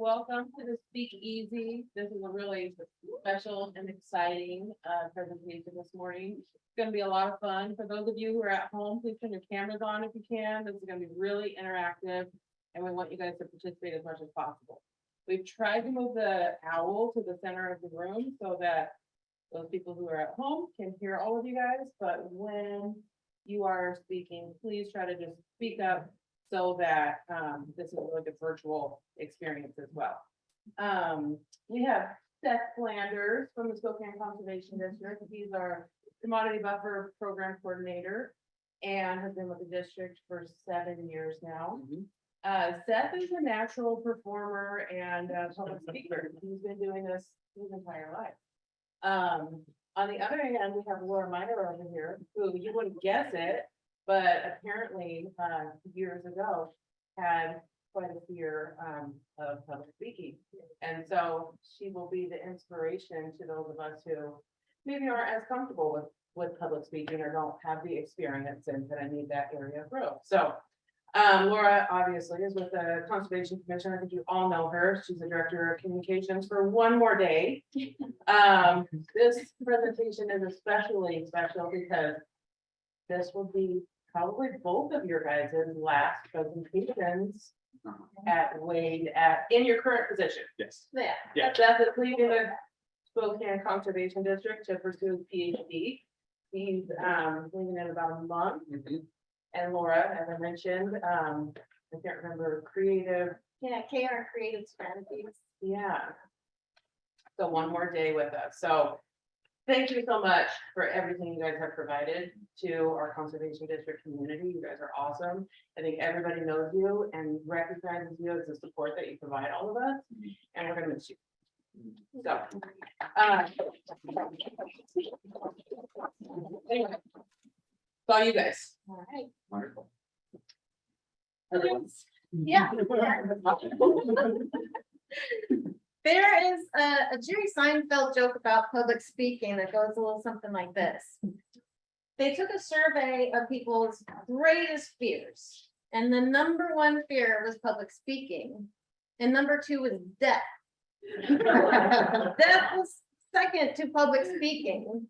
welcome to the Speak Easy. This is a really special and exciting presentation this morning. It's going to be a lot of fun. For those of you who are at home, please turn your cameras on if you can. This is going to be really interactive, and we want you guys to participate as much as possible. We've tried to move the owl to the center of the room so that those people who are at home can hear all of you guys, but when you are speaking, please try to just speak up so that this is like a virtual experience as well. We have Seth Flanders from the Spokane Conservation District. He's our commodity buffer program coordinator and has been with the district for 7 years now. Seth is a natural performer and public speaker. He's been doing this his entire life. On the other hand, we have Laura Miner over here, who you wouldn't guess it, but apparently years ago had quite a fear of public speaking. And so she will be the inspiration to those of us who maybe aren't as comfortable with public speaking or don't have the experience and kind of need that area of growth. So Laura obviously is with the Conservation Commission. I think you all know her. She's the Director of Communications for one more day. This presentation is especially special because this will be probably both of your guys' last presentations at Wade in your current position. Yes. Yeah. Seth is leaving the Spokane Conservation District to pursue his PhD. He's leaving in about a month. And Laura, as I mentioned, I can't remember creative. Yeah, KR Creative Strategies. Yeah. So one more day with us. So thank you so much for everything you guys have provided to our Conservation District community. You guys are awesome. I think everybody knows you and recognizes you as the support that you provide all of us, and we're gonna miss you. So, anyway, it's all you guys. All right. Wonderful. Yeah. There is a Jerry Seinfeld joke about public speaking that goes a little something like this. They took a survey of people's greatest fears, and the #1 fear was public speaking, and #2 was death. Death was second to public speaking.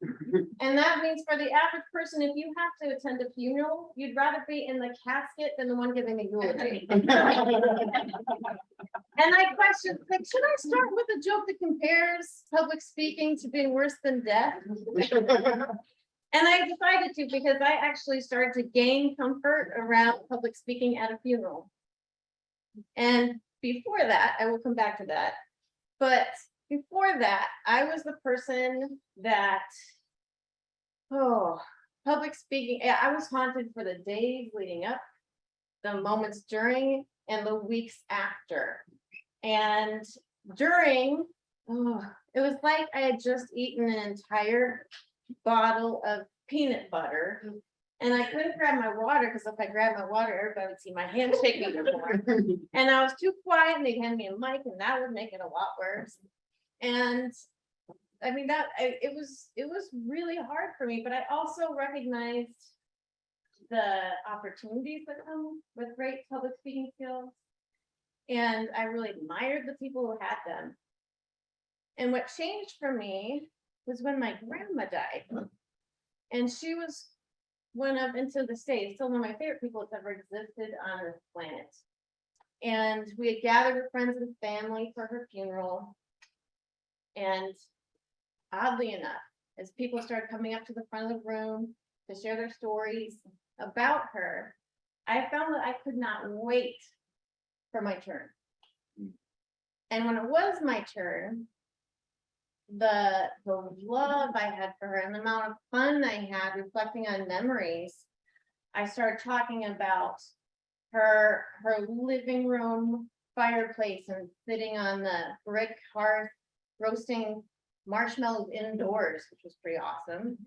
And that means for the average person, if you have to attend a funeral, you'd rather be in the casket than the one giving the eulogy. And I questioned, like, should I start with a joke that compares public speaking to being worse than death? And I decided to, because I actually started to gain comfort around public speaking at a funeral. And before that, I will come back to that. But before that, I was the person that, public speaking, I was haunted for the days leading up, the moments during, and the weeks after. And during, it was like I had just eaten an entire bottle of peanut butter, and I couldn't grab my water because if I grabbed my water, everybody would see my hand shaking more. And I was too quiet, and they handed me a mic, and that would make it a lot worse. And I mean it was really hard for me, but I also recognized the opportunities that come with great public speaking skills. And I really admired the people who had them. And what changed for me was when my grandma died. And she was one of, until this day, still one of my favorite people that's ever existed on this planet. And we had gathered with friends and family for her funeral. And oddly enough, as people started coming up to the front of the room to share their stories about her, I found that I could not wait for my turn. And when it was my turn, the love I had for her and the amount of fun I had reflecting on memories, I started talking about her living room fireplace and sitting on the brick hearth roasting marshmallows indoors, which was pretty awesome.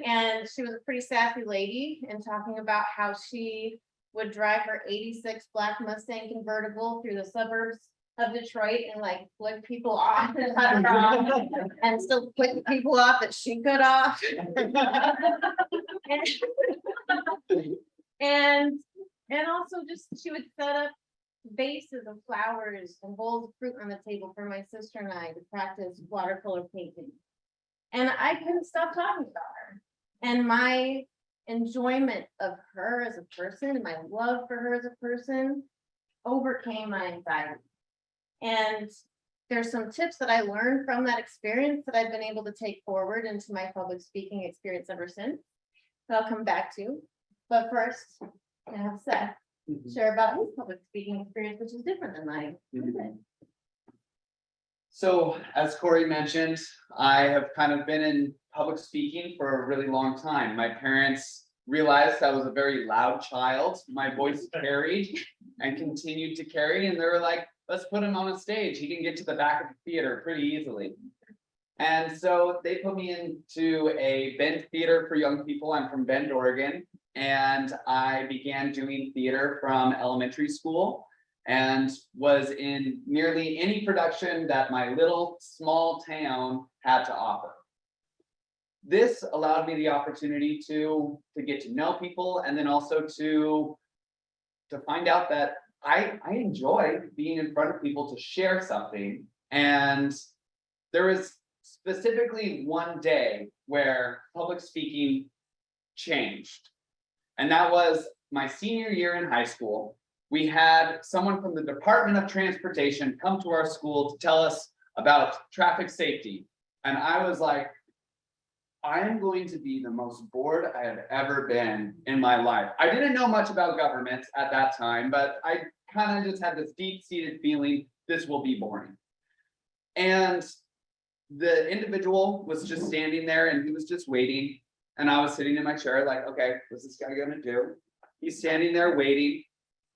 And she was a pretty sassy lady, and talking about how she would drive her '86 black Mustang convertible through the suburbs of Detroit and like flick people off and cut her off, and still flick the people off that she cut off. and also just she would set up vases of flowers and bowls of fruit on the table for my sister and I to practice watercolor painting. And I couldn't stop talking about her. And my enjoyment of her as a person and my love for her as a person overcame my anxiety. And there's some tips that I learned from that experience that I've been able to take forward into my public speaking experience ever since. That I'll come back to. But first, I have Seth share about his public speaking experience, which is different than mine. So, as Corey mentioned, I have kind of been in public speaking for a really long time. My parents realized I was a very loud child. My voice carried and continued to carry, and they were like, let's put him on a stage. He can get to the back of the theater pretty easily. And so they put me into a Bend Theater for young people. I'm from Bend, Oregon, and I began doing theater from elementary school and was in nearly any production that my little small town had to offer. This allowed me the opportunity to get to know people, and then also to find out that I enjoy being in front of people to share something. And there was specifically one day where public speaking changed. And that was my senior year in high school. We had someone from the Department of Transportation come to our school to tell us about traffic safety. And I was like, I am going to be the most bored I have ever been in my life. I didn't know much about government at that time, but I kind of just had this deep-seated feeling this will be boring. And the individual was just standing there and he was just waiting. And I was sitting in my chair like, okay, what's this guy gonna do? He's standing there waiting.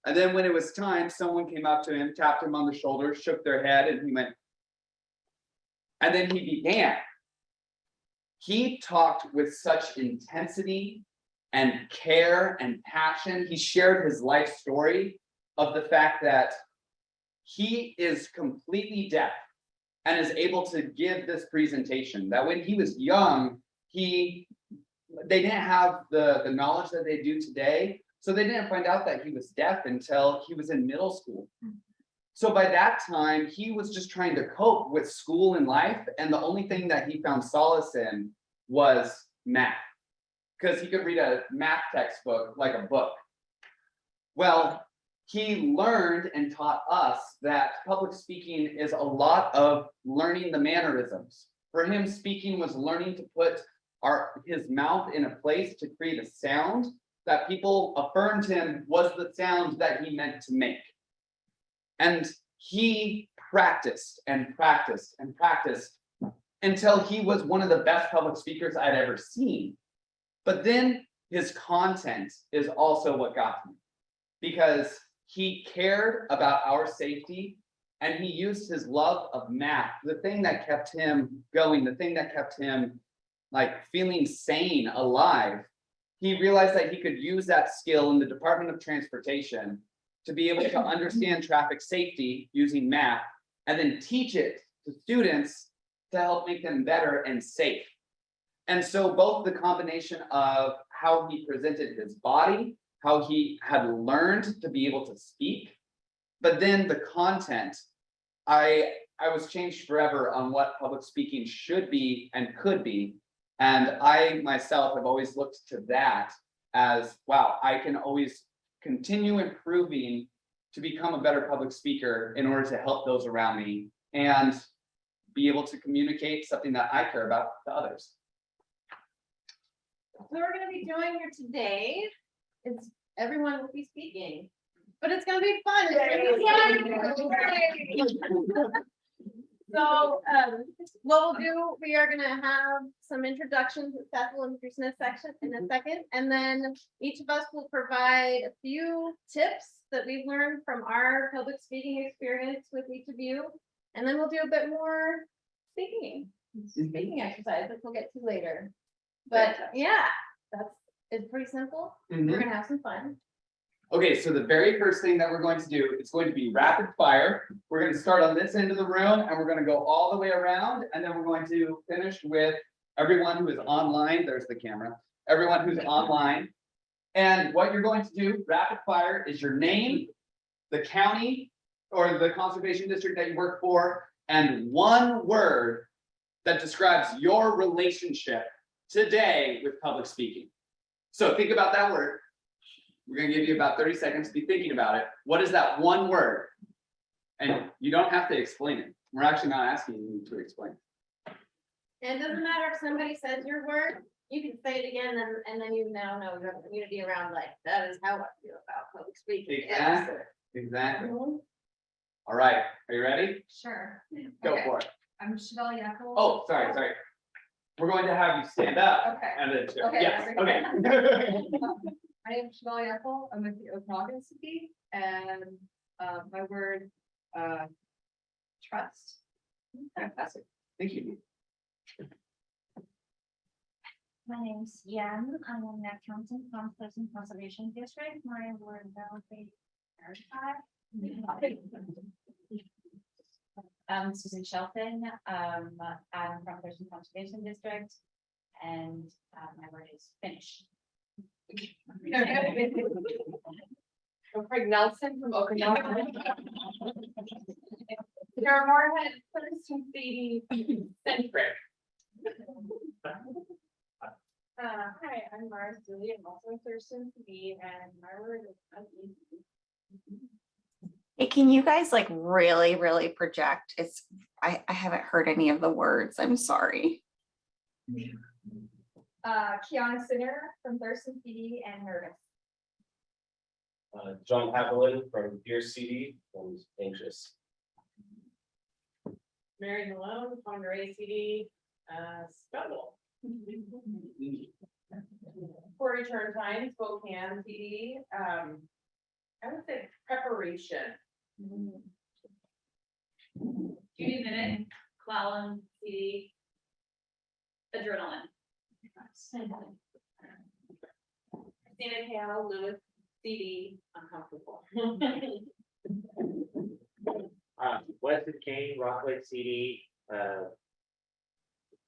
And then when it was time, someone came up to him, tapped him on the shoulder, shook their head, and he went. And then he began. He talked with such intensity and care and passion. He shared his life story of the fact that he is completely deaf and is able to give this presentation. That when he was young, they didn't have the knowledge that they do today. So they didn't find out that he was deaf until he was in middle school. So by that time, he was just trying to cope with school and life. And the only thing that he found solace in was math, because he could read a math textbook like a book. Well, he learned and taught us that public speaking is a lot of learning the mannerisms. For him, speaking was learning to put his mouth in a place to create a sound that people affirmed him was the sound that he meant to make. And he practiced and practiced and practiced until he was one of the best public speakers I'd ever seen. But then his content is also what got me, because he cared about our safety and he used his love of math, the thing that kept him going, the thing that kept him like feeling sane, alive. He realized that he could use that skill in the Department of Transportation to be able to understand traffic safety using math and then teach it to students to help make them better and safe. And so both the combination of how he presented his body, how he had learned to be able to speak, but then the content, I was changed forever on what public speaking should be and could be. And I myself have always looked to that as, wow, I can always continue improving to become a better public speaker in order to help those around me and be able to communicate something that I care about to others. So we're gonna be doing here today, everyone will be speaking, but it's gonna be fun. So what we'll do, we are gonna have some introductions that Seth will introduce in a second, and then each of us will provide a few tips that we've learned from our public speaking experience with each of you, and then we'll do a bit more speaking exercise that we'll get to later. But yeah, it's pretty simple. We're gonna have some fun. Okay, so the very first thing that we're going to do, it's going to be rapid fire. We're going to start on this end of the room and we're going to go all the way around, and then we're going to finish with everyone who is online. There's the camera. Everyone who's online. And what you're going to do, rapid fire, is your name, the county or the conservation district that you work for, and one word that describes your relationship today with public speaking. So think about that word. We're gonna give you about 30 seconds to be thinking about it. What is that one word? And you don't have to explain it. We're actually not asking you to explain. And it doesn't matter if somebody says your word, you can say it again and then you now know you have a community around like, that is how I feel about public speaking. Exactly. Exactly. Mhm. All right, are you ready? Sure. Go Okay. for it. I'm Chevelle Yackel. Oh, sorry. We're going to have you stand up Okay. and then, Okay, yes, there okay. My name is Chevelle Yackel. I'm with the Okanagan City and my word, trust. Fantastic, thank you. My name's Yan. I'm an accountant from Carlson Conservation District. My word will be verified. Susan Shelton. I'm from Carlson Conservation District, and my word is finish. I'm Craig Nelson from Okanagan. Sarah Moorhead, Thurston City Centric. Hi, I'm Mars Dooley. I'm also Thurston City, and my word is uneasy. Hey, can you guys like really project? I haven't heard any of the words. I'm sorry. Kiana Sinner from Thurston City and nervous. John Haviland from Pierce CD and anxious. Mary Malone, Ponderay CD, struggle. Corey Turntine, Spokane CD, I would say preparation. Judy Minute, Clallam, CD, adrenaline. Christina Hale, Lewis, CD, uncomfortable. Wesley Kane, Rockland CD,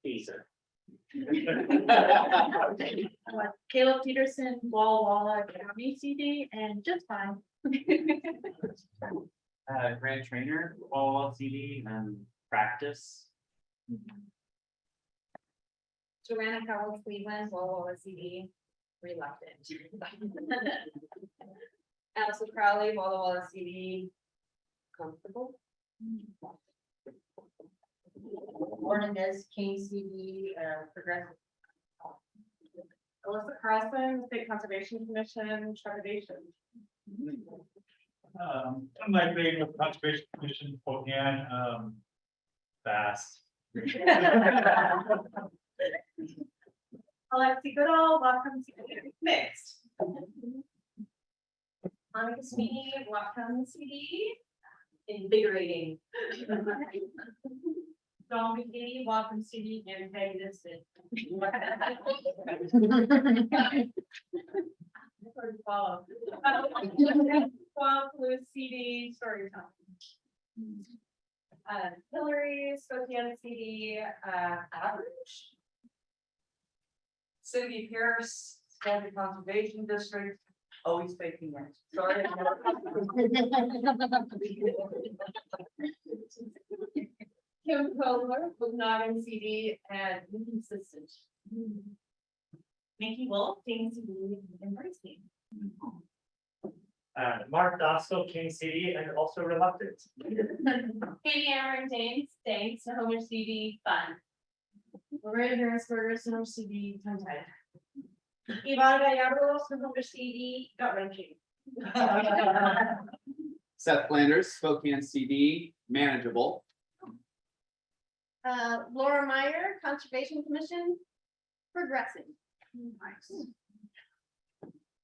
decent. Caleb Peterson, Walla Walla County CD, and just fine. Grant Trainer, all CD and practice. Joanna Howell Cleveland, Walla CD, reluctant. Allison Crowley, Walla CD, comfortable. Ornaments, King CD, progressive. Alyssa Carlson, State Conservation Commission, trepidation. My being with Conservation Commission, Spokane, fast. Alexi Goodall, welcome to Mixed. Monica Sweeney, welcome CD, Invigorating. Dawn McGee, welcome CD, and Peggy Liston. Follow. Blue CD, story time. Hillary, Spokane CD, average. Cindy Pierce, Standard Conservation District, always faking it. Sorry. Kim Kohler, Okanagan CD, and inconsistent. Mickey Wolf, King CD, embracing. Mark Dostal, King CD, and also reluctant. Katie Amron, James, thanks, Homer CD, fun. Lorraine Harrisburger, Summer CD, tongue tied. Ivana Gallardo, Homer CD, gut wrenching. Seth Flanders, Spokane CD, manageable. Laura Meyer, Conservation Commission, progressing. Nice.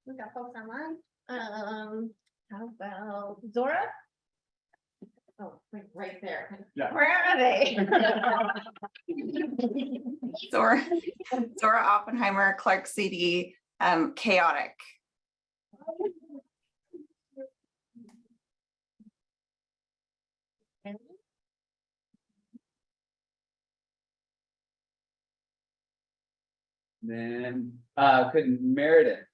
We got folks online. How about Zora? Oh, right there. Yeah. Where are they? Zora Oppenheimer, Clark CD, chaotic. Then, could Meredith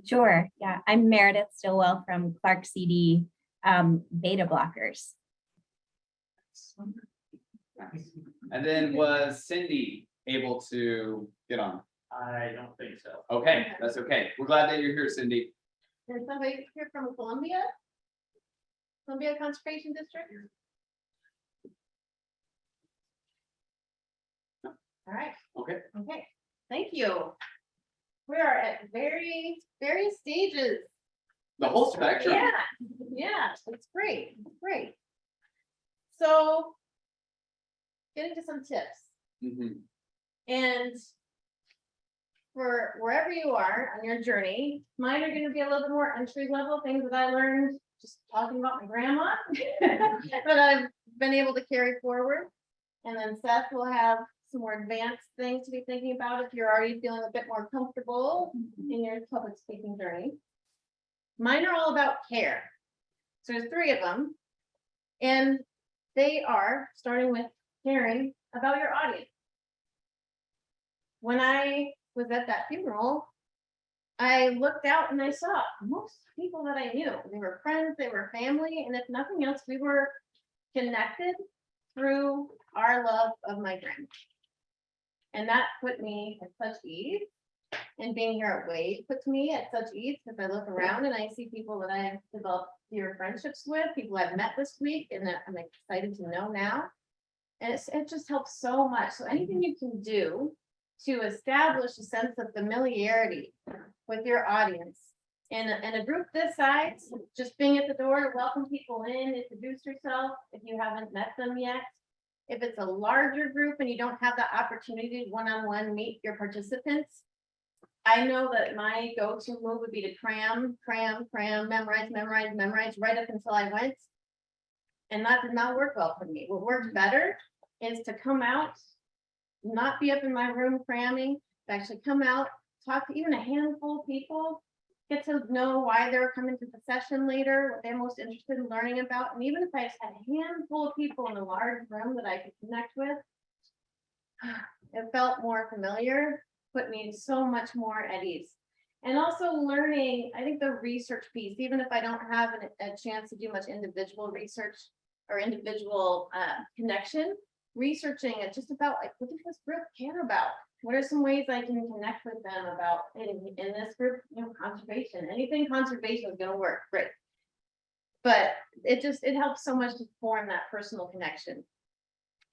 Sure, yeah, I'm Meredith Stillwell from Clark CD Beta Blockers. Nice. And then was Cindy able to get on? I don't think so. Okay, that's okay. We're glad that you're here, Cindy. There's somebody here from Columbia? Columbia Conservation District? All right, Okay. okay, thank you. We are at various stages. The whole spectrum. Yeah, it's great, it's great. So. Getting to some tips. Mhm. And for wherever you are on your journey, mine are gonna be a little bit more entry level things that I learned just talking about my grandma. But I've been able to carry forward. And then Seth will have some more advanced things to be thinking about if you're already feeling a bit more comfortable in your public speaking journey. Mine are all about care. So there's 3 of them. And they are starting with caring about your audience. When I was at that funeral, I looked out and I saw most people that I knew. They were friends, they were family, and if nothing else, we were connected through our love of my grandma. And that put me at such ease. And being here at Wade puts me at such ease because I look around and I see people that I've developed dear friendships with, people I've met this week, and that I'm excited to know now. And it just helps so much. So anything you can do to establish a sense of familiarity with your audience. In a group this size, just being at the door to welcome people in, introduce yourself if you haven't met them yet. If it's a larger group and you don't have the opportunity to one-on-one meet your participants, I know that my go-to move would be to cram, memorize right up until I went. And that did not work well for me. What worked better is to come out, not be up in my room cramming, to actually come out, talk to even a handful of people, get to know why they're coming to the session later, what they're most interested in learning about. And even if I just had a handful of people in a large room that I could connect with, it felt more familiar, put me so much more at ease. And also learning, I think the research piece, even if I don't have a chance to do much individual research or individual connection, researching it just about like, what does this group care about? What are some ways I can connect with them about in this group, conservation, anything conservation is gonna work, great. But it helps so much to form that personal connection.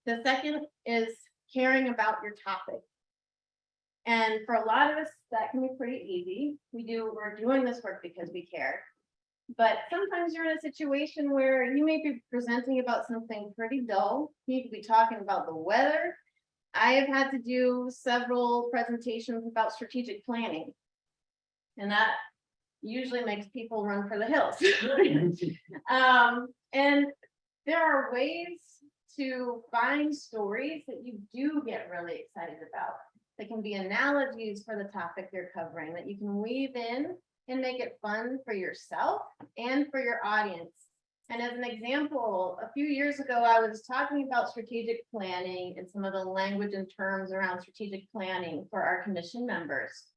The second is caring about your topic. And for a lot of us, that can be pretty easy. We're doing this work because we care. But sometimes you're in a situation where you may be presenting about something pretty dull. You could be talking about the weather. I have had to do several presentations about strategic planning. And that usually makes people run for the hills. And there are ways to find stories that you do get really excited about. They can be analogies for the topic you're covering that you can weave in and make it fun for yourself and for your audience. And as an example, a few years ago, I was talking about strategic planning and some of the language and terms around strategic planning for our commission members.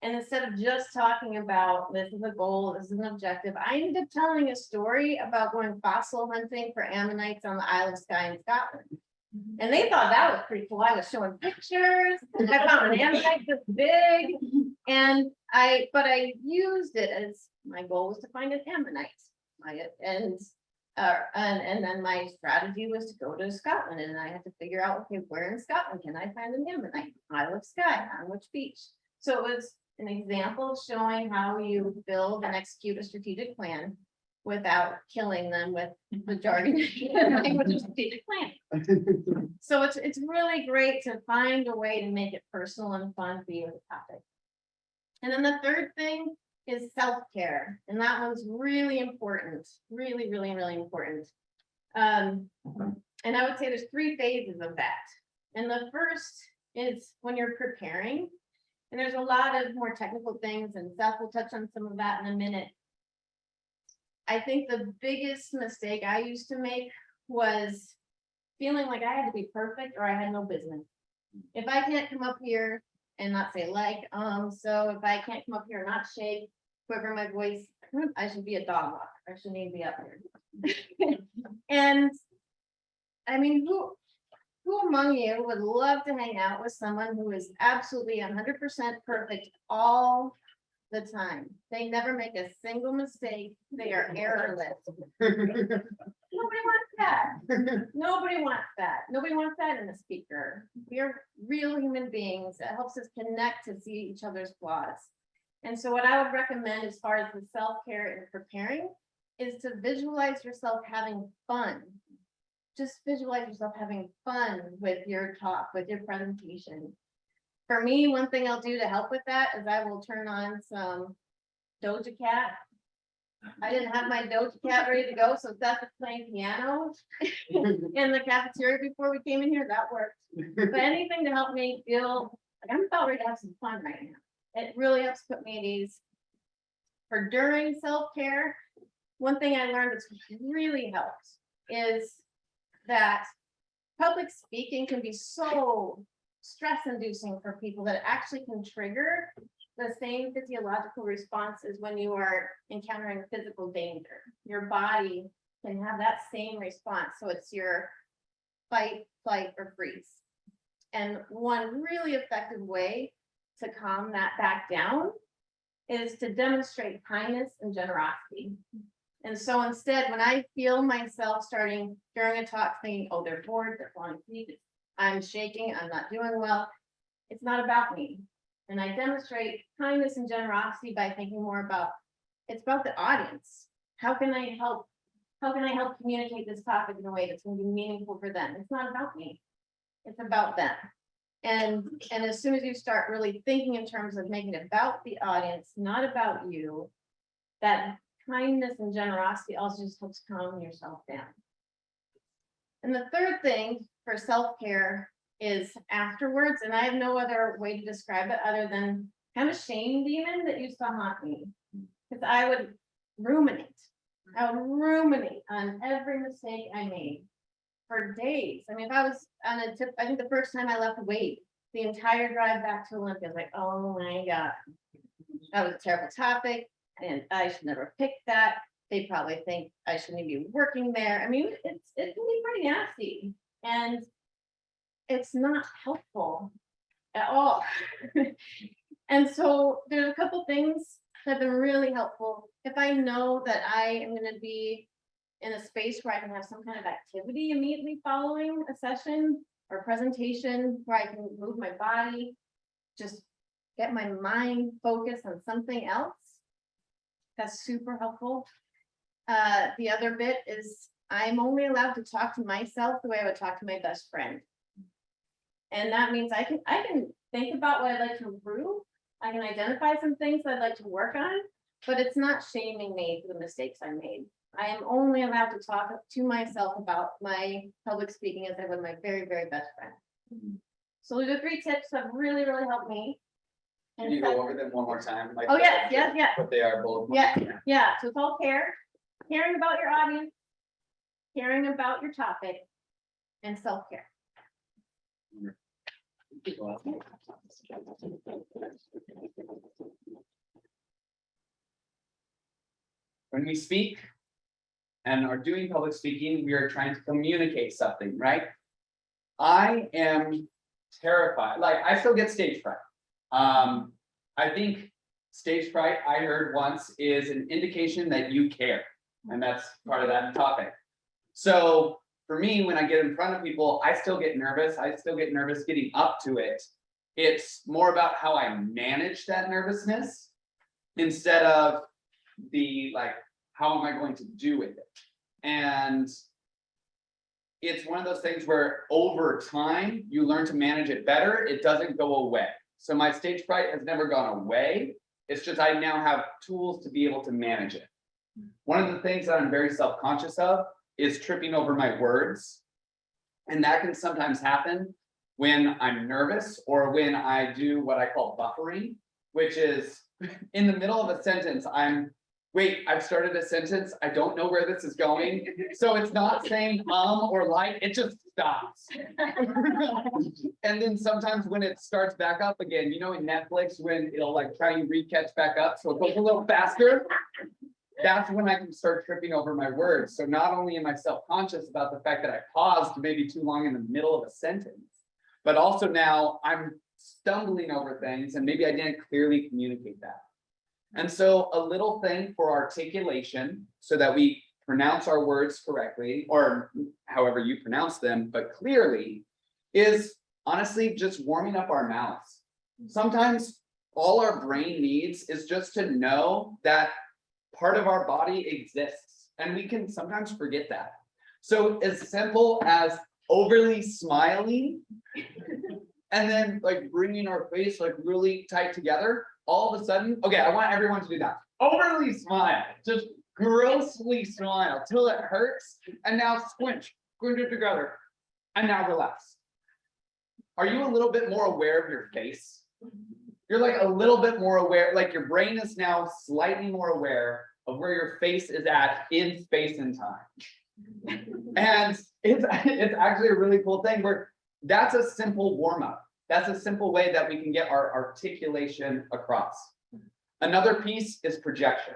And instead of just talking about this is a goal, this is an objective, I ended up telling a story about going fossil hunting for ammonites on the Isle of Skye in Scotland. And they thought that was pretty cool. I was showing pictures. I found an ammonite this big, and I used it as my goal was to find an ammonite. And then my strategy was to go to Scotland, and I had to figure out, okay, where in Scotland can I find an ammonite? Isle of Skye, on which beach? So it was an example of showing how you build and execute a strategic plan without killing them with the jargon language of strategic planning. So it's really great to find a way to make it personal and fun for you as a topic. And then the third thing is self-care. And that one's really important, really, really, really important. And I would say there's 3 phases of that. And the first is when you're preparing. And there's a lot of more technical things, and Seth will touch on some of that in a minute. I think the biggest mistake I used to make was feeling like I had to be perfect or I had no business. If I can't come up here and not say like, so if I can't come up here and not shake, quiver my voice, I should be a dog walker. I shouldn't even be up here. And I mean, who among you would love to hang out with someone who is absolutely 100% perfect all the time? They never make a single mistake. They are errorless. Nobody wants that. Nobody wants that. Nobody wants that in a speaker. We are real human beings. It helps us connect to see each other's flaws. And so what I would recommend as far as the self-care and preparing is to visualize yourself having fun. Just visualize yourself having fun with your talk, with your presentation. For me, one thing I'll do to help with that is I will turn on some Doja Cat. I didn't have my Doja Cat ready to go, so Seth was playing piano in the cafeteria before we came in here. That worked. But anything to help me feel like I'm about ready to have some fun right now. It really helps put me at ease. For during self-care, one thing I learned that's really helped is that public speaking can be so stress-inducing for people that it actually can trigger the same physiological response as when you are encountering physical danger. Your body can have that same response. So it's your fight, flight, or freeze. And one really effective way to calm that back down is to demonstrate kindness and generosity. And so instead, when I feel myself starting during a talk thinking, oh, they're bored, they're falling asleep, I'm shaking, I'm not doing well, it's not about me. And I demonstrate kindness and generosity by thinking more about, it's about the audience. How can I help communicate this topic in a way that's going to be meaningful for them? It's not about me. It's about them. And as soon as you start really thinking in terms of making it about the audience, not about you, that kindness and generosity also just helps calm yourself down. And the third thing for self-care is afterwards, and I have no other way to describe it other than kind of shame demon that used to haunt me. Because I would ruminate. I would ruminate on every mistake I made for days. I mean, if I was on a tip, I think the first time I left weight, the entire drive back to Olympia, I was like, oh my God, that was a terrible topic, and I should never pick that. They probably think I shouldn't be working there. I mean, it can be pretty nasty, and it's not helpful at all. And so there's a couple things that have been really helpful. If I know that I am going to be in a space where I can have some kind of activity immediately following a session or presentation where I can move my body, just get my mind focused on something else, that's super helpful. The other bit is I'm only allowed to talk to myself the way I would talk to my best friend. And that means I can think about what I'd like to improve. I can identify some things I'd like to work on, but it's not shaming me for the mistakes I made. I am only allowed to talk to myself about my public speaking as I would my very, very best friend. So the 3 tips have really, really helped me. Can you go over them one more time? Like, Oh, yeah. What they are both. Yeah. So it's all care, caring about your audience, caring about your topic, and self-care. When we speak and are doing public speaking, we are trying to communicate something, right? I am terrified. Like, I still get stage fright. I think stage fright, I heard once, is an indication that you care, and that's part of that topic. So for me, when I get in front of people, I still get nervous. I still get nervous getting up to it. It's more about how I manage that nervousness instead of the, like, how am I going to do with it? And it's one of those things where over time, you learn to manage it better. It doesn't go away. So my stage fright has never gone away. It's just I now have tools to be able to manage it. One of the things that I'm very self-conscious of is tripping over my words. And that can sometimes happen when I'm nervous or when I do what I call buffering, which is in the middle of a sentence, I'm wait, I've started a sentence, I don't know where this is going. So it's not saying or like, it just stops. And then sometimes when it starts back up again, you know, in Netflix, when it'll like try and re-catch back up, so it goes a little faster. That's when I can start tripping over my words. So not only am I self-conscious about the fact that I paused maybe too long in the middle of a sentence, but also now I'm stumbling over things and maybe I didn't clearly communicate that. And so a little thing for articulation so that we pronounce our words correctly, or however you pronounce them, but clearly, is honestly just warming up our mouths. Sometimes all our brain needs is just to know that part of our body exists, and we can sometimes forget that. So as simple as overly smiling and then like bringing our face like really tight together, all of a sudden, okay, I want everyone to do that. Overly smile, just grossly smile till it hurts, and now squint it together, and now relax. Are you a little bit more aware of your face? You're like a little bit more aware, like your brain is now slightly more aware of where your face is at in space and time. And it's actually a really cool thing where that's a simple warm-up. That's a simple way that we can get our articulation across. Another piece is projection.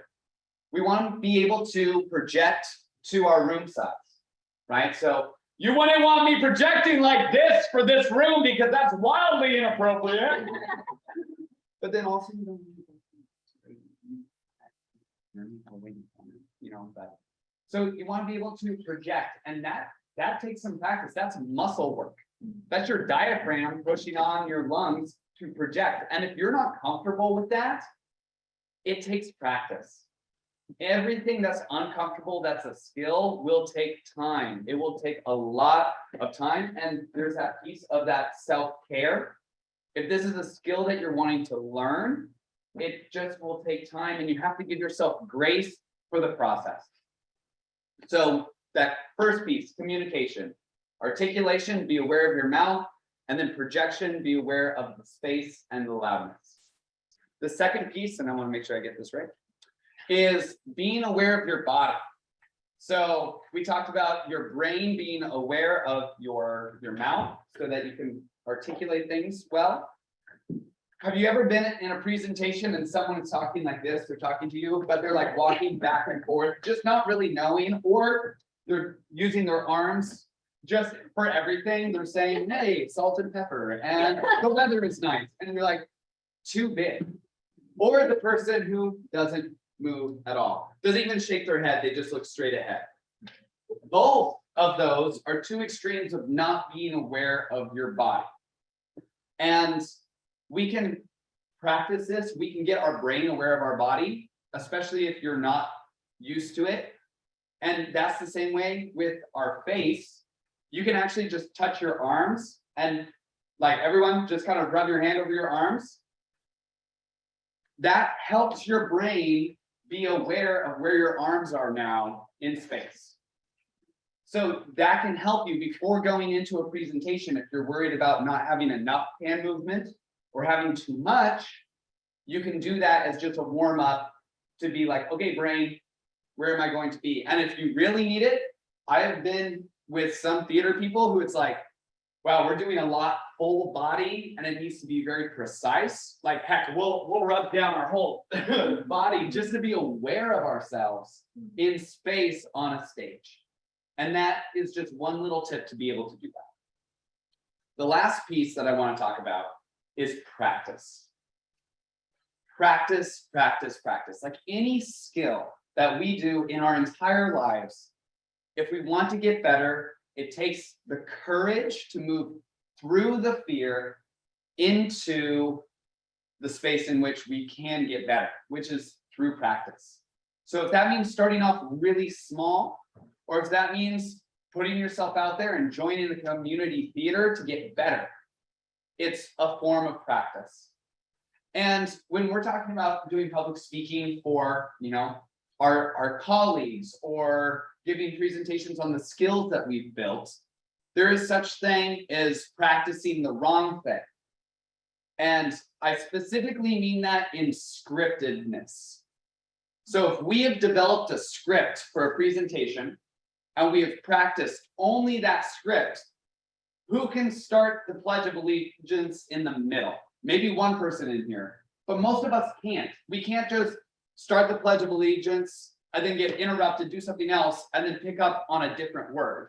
We want to be able to project to our room size, right? So you wouldn't want me projecting like this for this room because that's wildly inappropriate. But then also, you know, but so you want to be able to project, and that takes some practice. That's muscle work. That's your diaphragm pushing on your lungs to project. And if you're not comfortable with that, it takes practice. Everything that's uncomfortable, that's a skill, will take time. It will take a lot of time. And there's that piece of that self-care. If this is a skill that you're wanting to learn, it just will take time, and you have to give yourself grace for the process. So that first piece, communication. Articulation, be aware of your mouth, and then projection, be aware of the space and the loudness. The second piece, and I want to make sure I get this right, is being aware of your body. So we talked about your brain being aware of your mouth so that you can articulate things well. Have you ever been in a presentation and someone is talking like this, they're talking to you, but they're like walking back and forth, just not really knowing, or they're using their arms just for everything. They're saying, hey, salt and pepper, and the weather is nice. And you're like, too big. Or the person who doesn't move at all, doesn't even shake their head, they just look straight ahead. Both of those are two extremes of not being aware of your body. And we can practice this, we can get our brain aware of our body, especially if you're not used to it. And that's the same way with our face. You can actually just touch your arms, and like everyone just kind of rub your hand over your arms. That helps your brain be aware of where your arms are now in space. So that can help you before going into a presentation. If you're worried about not having enough hand movement or having too much, you can do that as just a warm up to be like, okay, brain, where am I going to be? And if you really need it, I have been with some theater people who it's like, wow, we're doing a lot full body and it needs to be very precise. Like, heck, we'll rub down our whole body just to be aware of ourselves in space on a stage. And that is just one little tip to be able to do that. The last piece that I want to talk about is practice. Practice, practice, practice. Like any skill that we do in our entire lives, if we want to get better, it takes the courage to move through the fear into the space in which we can get better, which is through practice. So if that means starting off really small, or if that means putting yourself out there and joining the community theater to get better, it's a form of practice. And when we're talking about doing public speaking for, you know, our colleagues, or giving presentations on the skills that we've built, there is such thing as practicing the wrong thing. And I specifically mean that in scriptedness. So if we have developed a script for a presentation and we have practiced only that script, who can start the Pledge of Allegiance in the middle? Maybe one person in here, but most of us can't. We can't just start the Pledge of Allegiance and then get interrupted, do something else, and then pick up on a different word.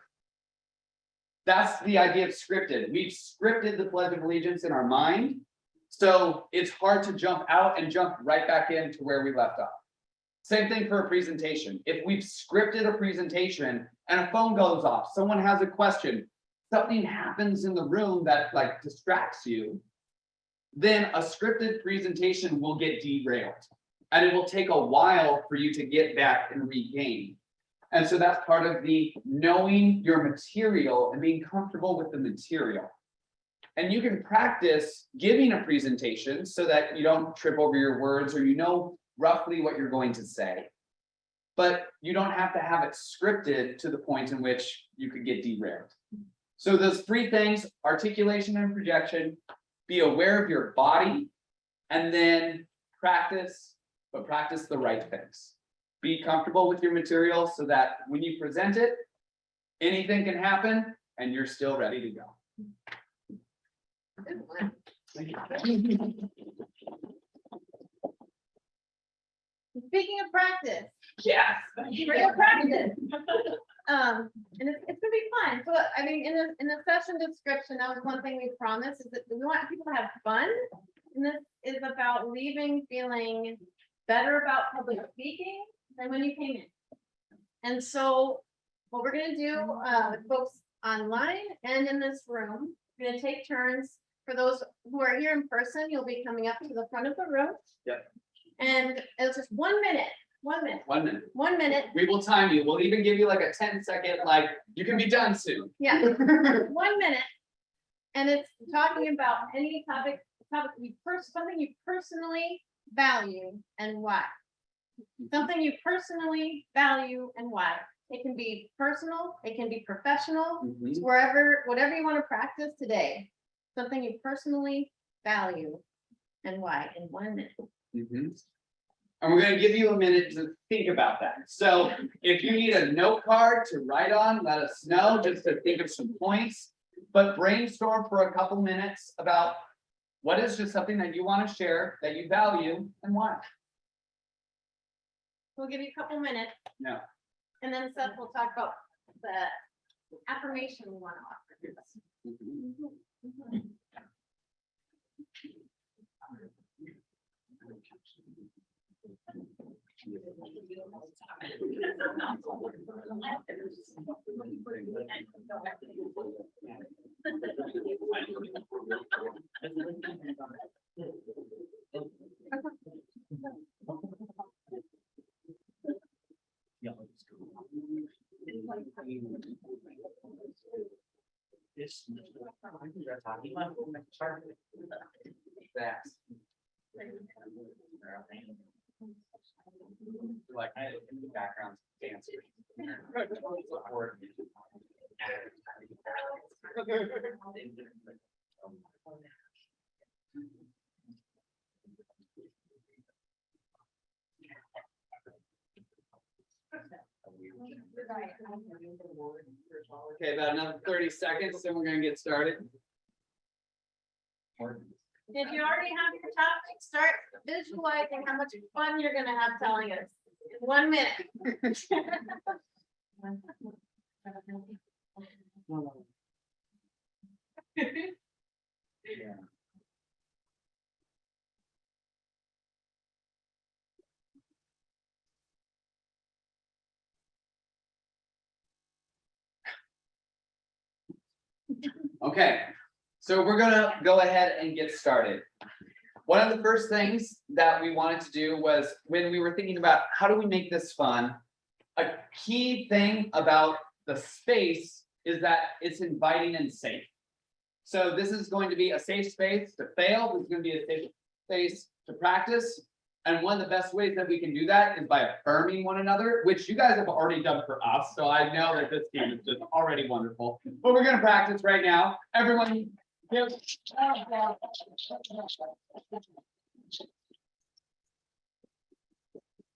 That's the idea of scripted. We've scripted the Pledge of Allegiance in our mind, so it's hard to jump out and jump right back into where we left off. Same thing for a presentation. If we've scripted a presentation and a phone goes off, someone has a question, something happens in the room that like distracts you, then a scripted presentation will get derailed. And it will take a while for you to get back and regain. And so that's part of the knowing your material and being comfortable with the material. And you can practice giving a presentation so that you don't trip over your words or you know roughly what you're going to say. But you don't have to have it scripted to the point in which you could get derailed. So those three things, articulation and projection, be aware of your body, and then practice, but practice the right things. Be comfortable with your material so that when you present it, anything can happen and you're still ready to go. Good one. Speaking of practice, Yes. we're gonna practice. And it's gonna be fun. So I mean, in the session description, that was one thing we promised, is that we want people to have fun. And this is about leaving feeling better about public speaking than when you came in. And so what we're gonna do with folks online and in this room, we're gonna take turns. For those who are here in person, you'll be coming up to the front of the room. Yep. And it's just 1 minute, 1 minute, 1 minute. 1 minute. We will time you. We'll even give you like a 10-second, like, you can be done soon. Yeah, 1 minute. And it's talking about any topic something you personally value and why. Something you personally value and why. It can be personal, it can be professional, Mhm. it's whatever you want to practice today. Something you personally value and why in 1 minute. Mhm. And we're gonna give you a minute to think about that. So if you need a note card to write on, let us know, just to think of some points. But brainstorm for a couple minutes about what is just something that you want to share, that you value, and why. We'll give you a couple minutes. No. And then Seth will talk about the affirmation we want to offer. Like I in the background dancing. Okay, about another 30 seconds, then we're gonna get started. If you already have your topic, start visualizing how much fun you're gonna have telling us in 1 minute. Okay, so we're gonna go ahead and get started. One of the first things that we wanted to do was when we were thinking about how do we make this fun, a key thing about the space is that it's inviting and safe. So this is going to be a safe space to fail. This is going to be a safe space to practice. And one of the best ways that we can do that is by affirming one another, which you guys have already done for us. So I know that this team is just already wonderful. But we're going to practice right now. Everyone give.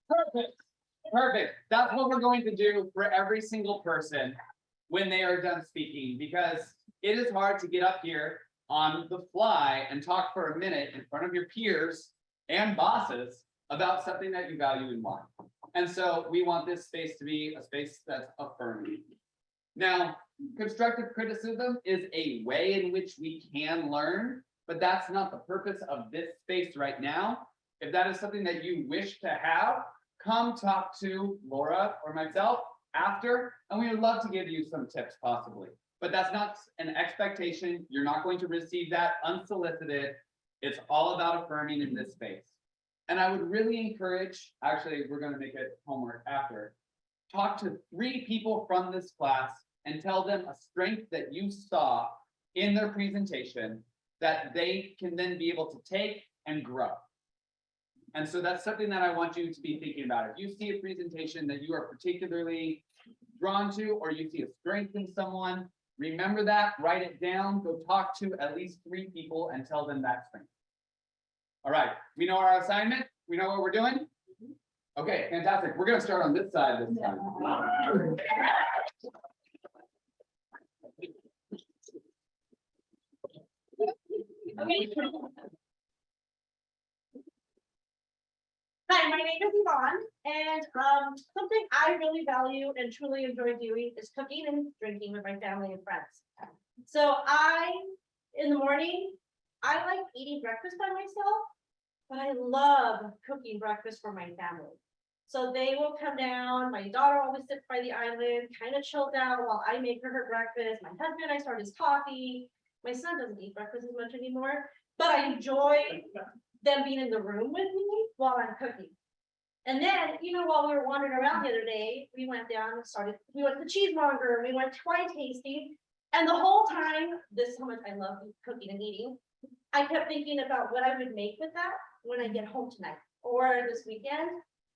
Perfect. Perfect. That's what we're going to do for every single person when they are done speaking, because it is hard to get up here on the fly and talk for a minute in front of your peers and bosses about something that you value and why. And so we want this space to be a space that's affirming. Now, constructive criticism is a way in which we can learn, but that's not the purpose of this space right now. If that is something that you wish to have, come talk to Laura or myself after, and we would love to give you some tips possibly. But that's not an expectation. You're not going to receive that unsolicited. It's all about affirming in this space. And I would really encourage, actually, we're going to make it homework after, talk to 3 people from this class and tell them a strength that you saw in their presentation that they can then be able to take and grow. And so that's something that I want you to be thinking about. If you see a presentation that you are particularly drawn to, or you see a strength in someone, remember that, write it down, go talk to at least 3 people and tell them that strength. All right, we know our assignment, we know what we're doing. Okay, fantastic. We're gonna start on this side this time. Okay. Hi, my name is Yvonne, and something I really value and truly enjoy doing is cooking and drinking with my family and friends. So in the morning, I like eating breakfast by myself, but I love cooking breakfast for my family. So they will come down, my daughter always sits by the island, kind of chilled out while I make her breakfast. My husband and I start his coffee. My son doesn't eat breakfast as much anymore, but I enjoy them being in the room with me while I'm cooking. And then, while we were wandering around the other day, we went down and we went to the cheesemonger, we went wine tasting, and the whole time, this is how much I love cooking and eating, I kept thinking about what I would make with that when I get home tonight or this weekend.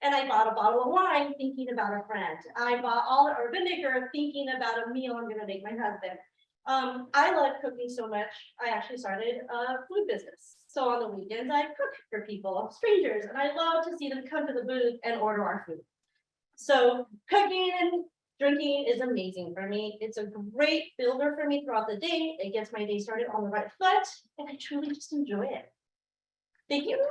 And I bought a bottle of wine thinking about a friend. I bought olive or vinegar thinking about a meal I'm gonna make my husband. I love cooking so much, I actually started a food business. So on the weekends, I cook for people, strangers, and I love to see them come to the booth and order our food. So cooking and drinking is amazing for me. It's a great builder for me throughout the day. It gets my day started on the right foot, and I truly just enjoy it. Thank you.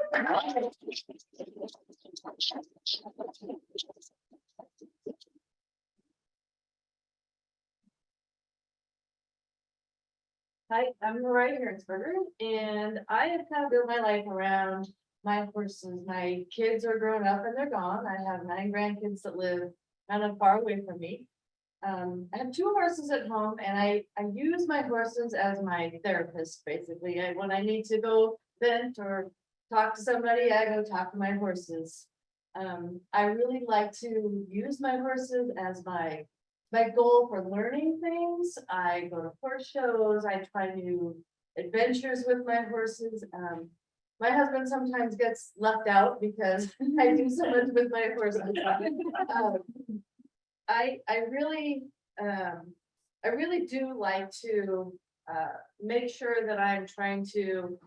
Hi, I'm Mariah Hertzberger, and I have kind of built my life around my horses. My kids are grown up and they're gone. I have 9 grandkids that live kind of far away from me. I have 2 horses at home, and I use my horses as my therapist, basically. When I need to go vent or talk to somebody, I go talk to my horses. I really like to use my horses as my goal for learning things. I go to horse shows, I try new adventures with my horses. My husband sometimes gets left out because I do so much with my horses. I really do like to make sure that I'm trying to,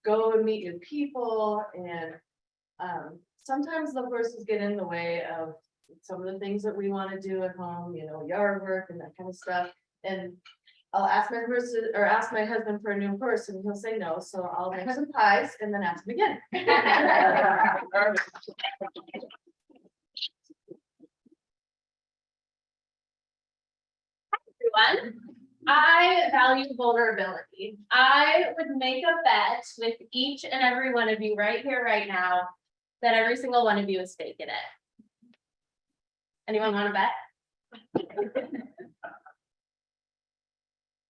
go and meet new people, and sometimes the horses get in the way of some of the things that we want to do at home, yard work and that kind of stuff. And I'll ask my horses or ask my husband for a new horse, and he'll say no. So I'll make some pies and then ask him again. Everyone, I value vulnerability. I would make a bet with each and every one of you right here, right now, that every single one of you is faking it. Anyone want to bet?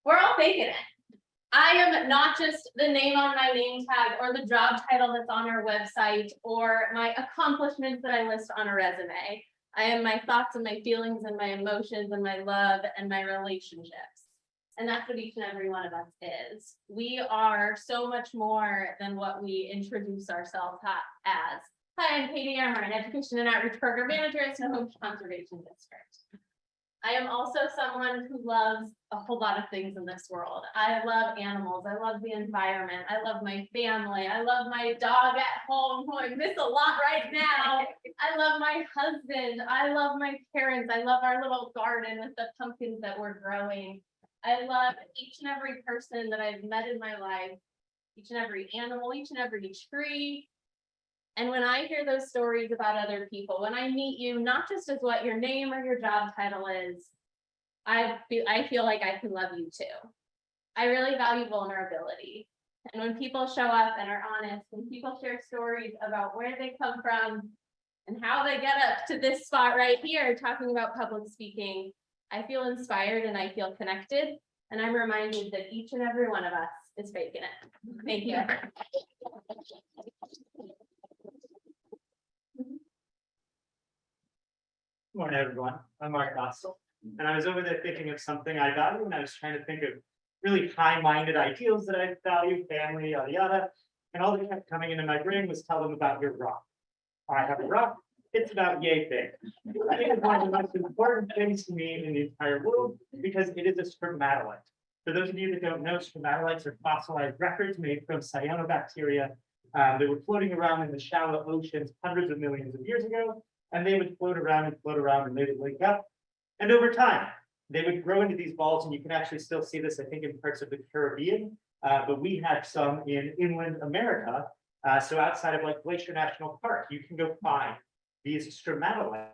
We're all faking it. I am not just the name on my name tag or the job title that's on our website or my accomplishments that I list on a resume. I am my thoughts and my feelings and my emotions and my love and my relationships. And that's what each and every one of us is. We are so much more than what we introduce ourselves as. Hi, I'm Katie Ammer, an Education and Outreach Program Manager at Snohomish Conservation District. I am also someone who loves a whole lot of things in this world. I love animals. I love the environment. I love my family. I love my dog at home who I miss a lot right now. I love my husband. I love my parents. I love our little garden with the pumpkins that we're growing. I love each and every person that I've met in my life, each and every animal, each and every tree. And when I hear those stories about other people, when I meet you, not just as what your name or your job title is, I feel like I can love you too. I really value vulnerability. And when people show up and are honest, when people share stories about where they come from and how they get up to this spot right here, talking about public speaking, I feel inspired and I feel connected. And I'm reminded that each and every one of us is faking it. Thank you. Morning, everyone. I'm Mark Gossel, and I was over there thinking of something I value, and I was trying to think of really high-minded ideals that I value, family, yada yada. And all that kept coming into my brain was tell them about your rock. I have a rock. It's about yay big. I think it's one of the most important things to me in the entire world because it is a stromatolite. For those of you that don't know, stromatolites are fossilized records made from cyanobacteria. They were floating around in the shallow oceans hundreds of millions of years ago. And they would float around and they would wake up. And over time, they would grow into these balls, and you can actually still see this, I think, in parts of the Caribbean. But we had some in inland America. So outside of like Glacier National Park, you can go find these stromatolites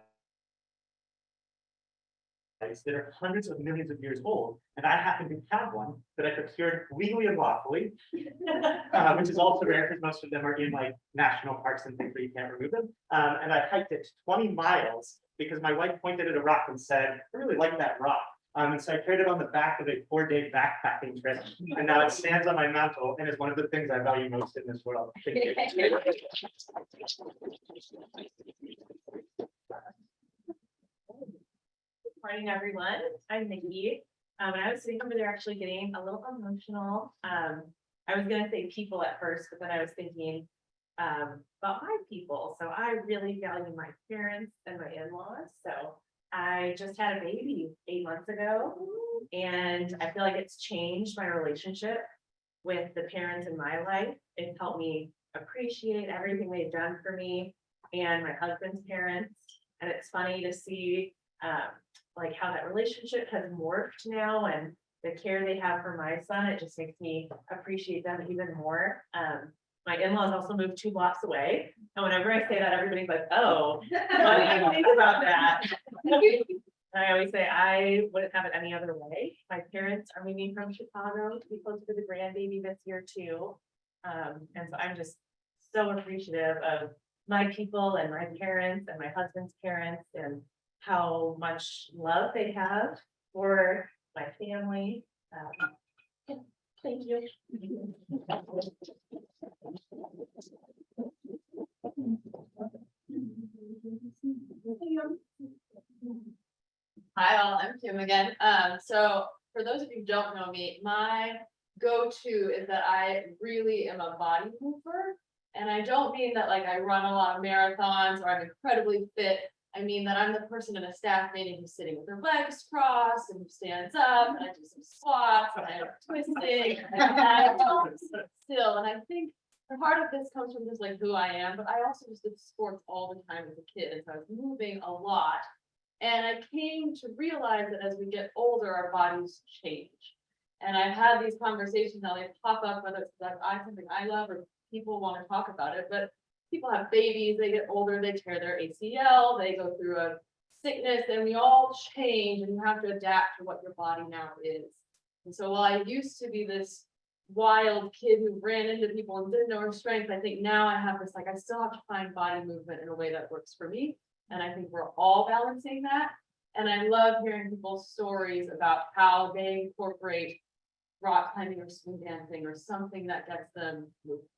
that are hundreds of millions of years old. And I happen to have one that I procured legally and lawfully, which is also rare because most of them are in like national parks and things where you can't remove them. And I hiked it 20 miles because my wife pointed at a rock and said, I really like that rock. And so I carried it on the back of a 4-day backpacking trip. And now it stands on my mantle and is one of the things I value most in this world. Thank you. Morning, everyone. I'm Nikki. And I was sitting over there actually getting a little emotional. I was gonna say people at first, but then I was thinking about my people. So I really value my parents and my in-laws. So I just had a baby 8 months ago, and I feel like it's changed my relationship with the parents in my life. It's helped me appreciate everything they've done for me and my husband's parents. And it's funny to see like how that relationship has morphed now, and the care they have for my son. It just makes me appreciate them even more. My in-laws also moved 2 blocks away, and whenever I say that, everybody's like, "Oh, what do you think about that?" And I always say I wouldn't have it any other way. My parents are moving from Chicago to be closer to the grandbaby this year too, and so I'm just so appreciative of my people and my parents and my husband's parents and how much love they have for my family. Thank you. Hi all, I'm Kim again. So for those of you who don't know me, my go-to is that I really am a body mover. And I don't mean that like I run a lot of marathons or I'm incredibly fit. I mean that I'm the person in a staff meeting who's sitting with their legs crossed and who stands up, and I do some squats and I'm twisting and I don't sit still. And I think part of this comes from just like who I am, but I also just did sports all the time as a kid, and so I was moving a lot. And I came to realize that as we get older, our bodies change. And I've had these conversations now, they pop up, whether it's like something I love or people want to talk about it, but people have babies, they get older, they tear their ACL, they go through a sickness, and we all change, and you have to adapt to what your body now is. And so while I used to be this wild kid who ran into people and didn't know her strength, I think now I have this, like, I still have to find body movement in a way that works for me. And I think we're all balancing that. And I love hearing people's stories about how they incorporate rock climbing or swing dancing or something that gets them moving.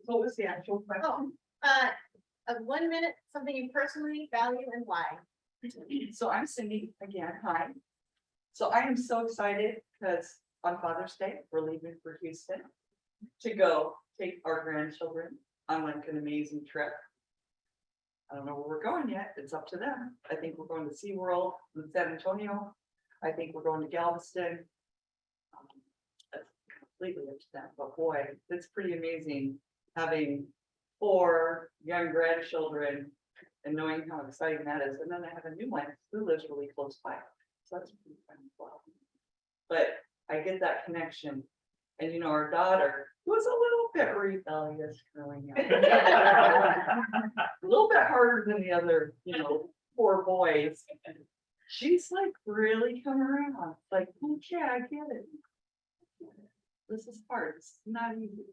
What was the actual question? A 1 minute, something you personally value and why. So I'm Cindy again, hi. So I am so excited because on Father's Day, we're leaving for Houston to go take our grandchildren on like an amazing trip. I don't know where we're going yet. It's up to them. I think we're going to SeaWorld in San Antonio. I think we're going to Galveston. That's completely up to them, but boy, it's pretty amazing having 4 young grandchildren and knowing how exciting that is. And then I have a new one who lives really close by. So that's pretty fun as well. But I get that connection. And you know, our daughter was a little bit rebellious growing up. A little bit harder than the other, 4 boys. She's like really come around. Like, okay, I get it. This is hard. It's not easy.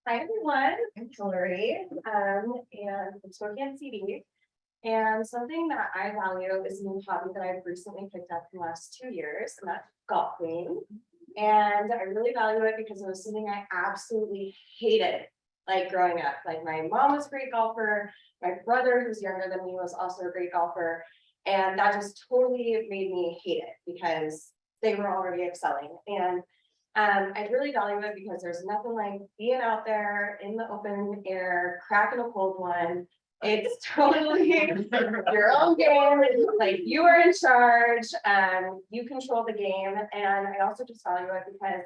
Hi, everyone. I'm Hillary, and I'm Spokane CD. And something that I value is a new hobby that I've recently picked up in the last 2 years, and that's golfing. And I really value it because it was something I absolutely hated, like growing up. Like my mom was a great golfer, my brother, who's younger than me, was also a great golfer. And that just totally made me hate it because they were already excelling. And I really value it because there's nothing like being out there in the open air, cracking a cold one. It's totally your own game, like you are in charge, you control the game. And I also just value it because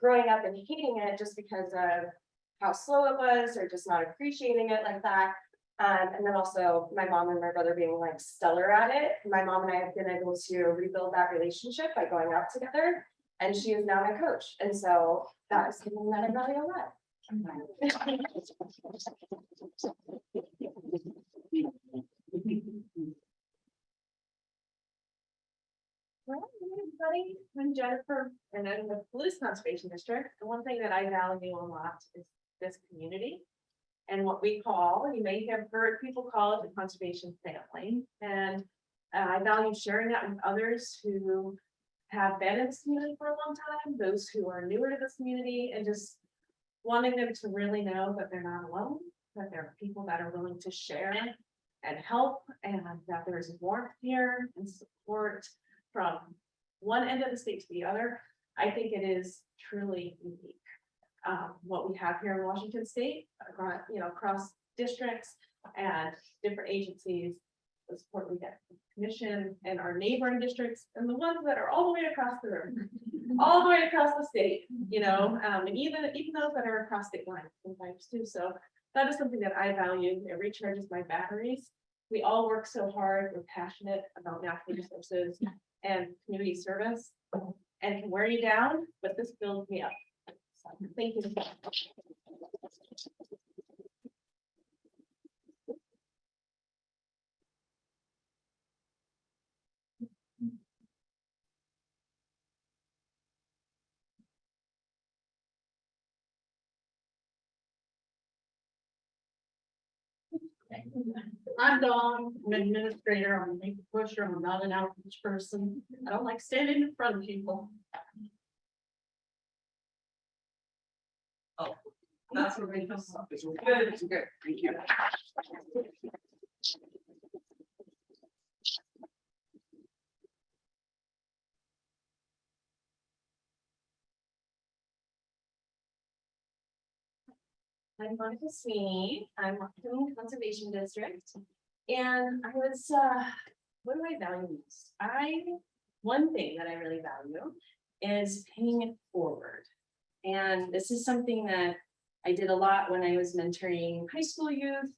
growing up and hating it just because of how slow it was or just not appreciating it like that. And then also my mom and my brother being like stellar at it. My mom and I have been able to rebuild that relationship by going out together. And she is now my coach. And so that is something that I value a lot. Well, hey everybody, I'm Jennifer, and I'm with Police Conservation District. The one thing that I value a lot is this community and what we call, you may have heard people call it the conservation family. And I value sharing that with others who have been in this community for a long time, those who are newer to this community, and just wanting them to really know that they're not alone, that there are people that are willing to share and help, and that there is warmth here and support from one end of the state to the other. I think it is truly unique. What we have here in Washington State, across districts and different agencies, the support we get from the commission and our neighboring districts, and the ones that are all the way across the river, all the way across the state, and even those that are across state lines sometimes too. So that is something that I value. It recharges my batteries. We all work so hard. We're passionate about natural resources and community service, and can wear you down, but this builds me up. So, thank you. I'm Dawn, I'm an administrator, I'm a make pusher, I'm not an outreach person. I don't like standing in front of people. Oh, that's what we just. It's good, it's good. Thank you. I'm Monica Sweeney. I'm from the Conservation District. And I was, what do I value most? One thing that I really value is paying it forward. And this is something that I did a lot when I was mentoring high school youth.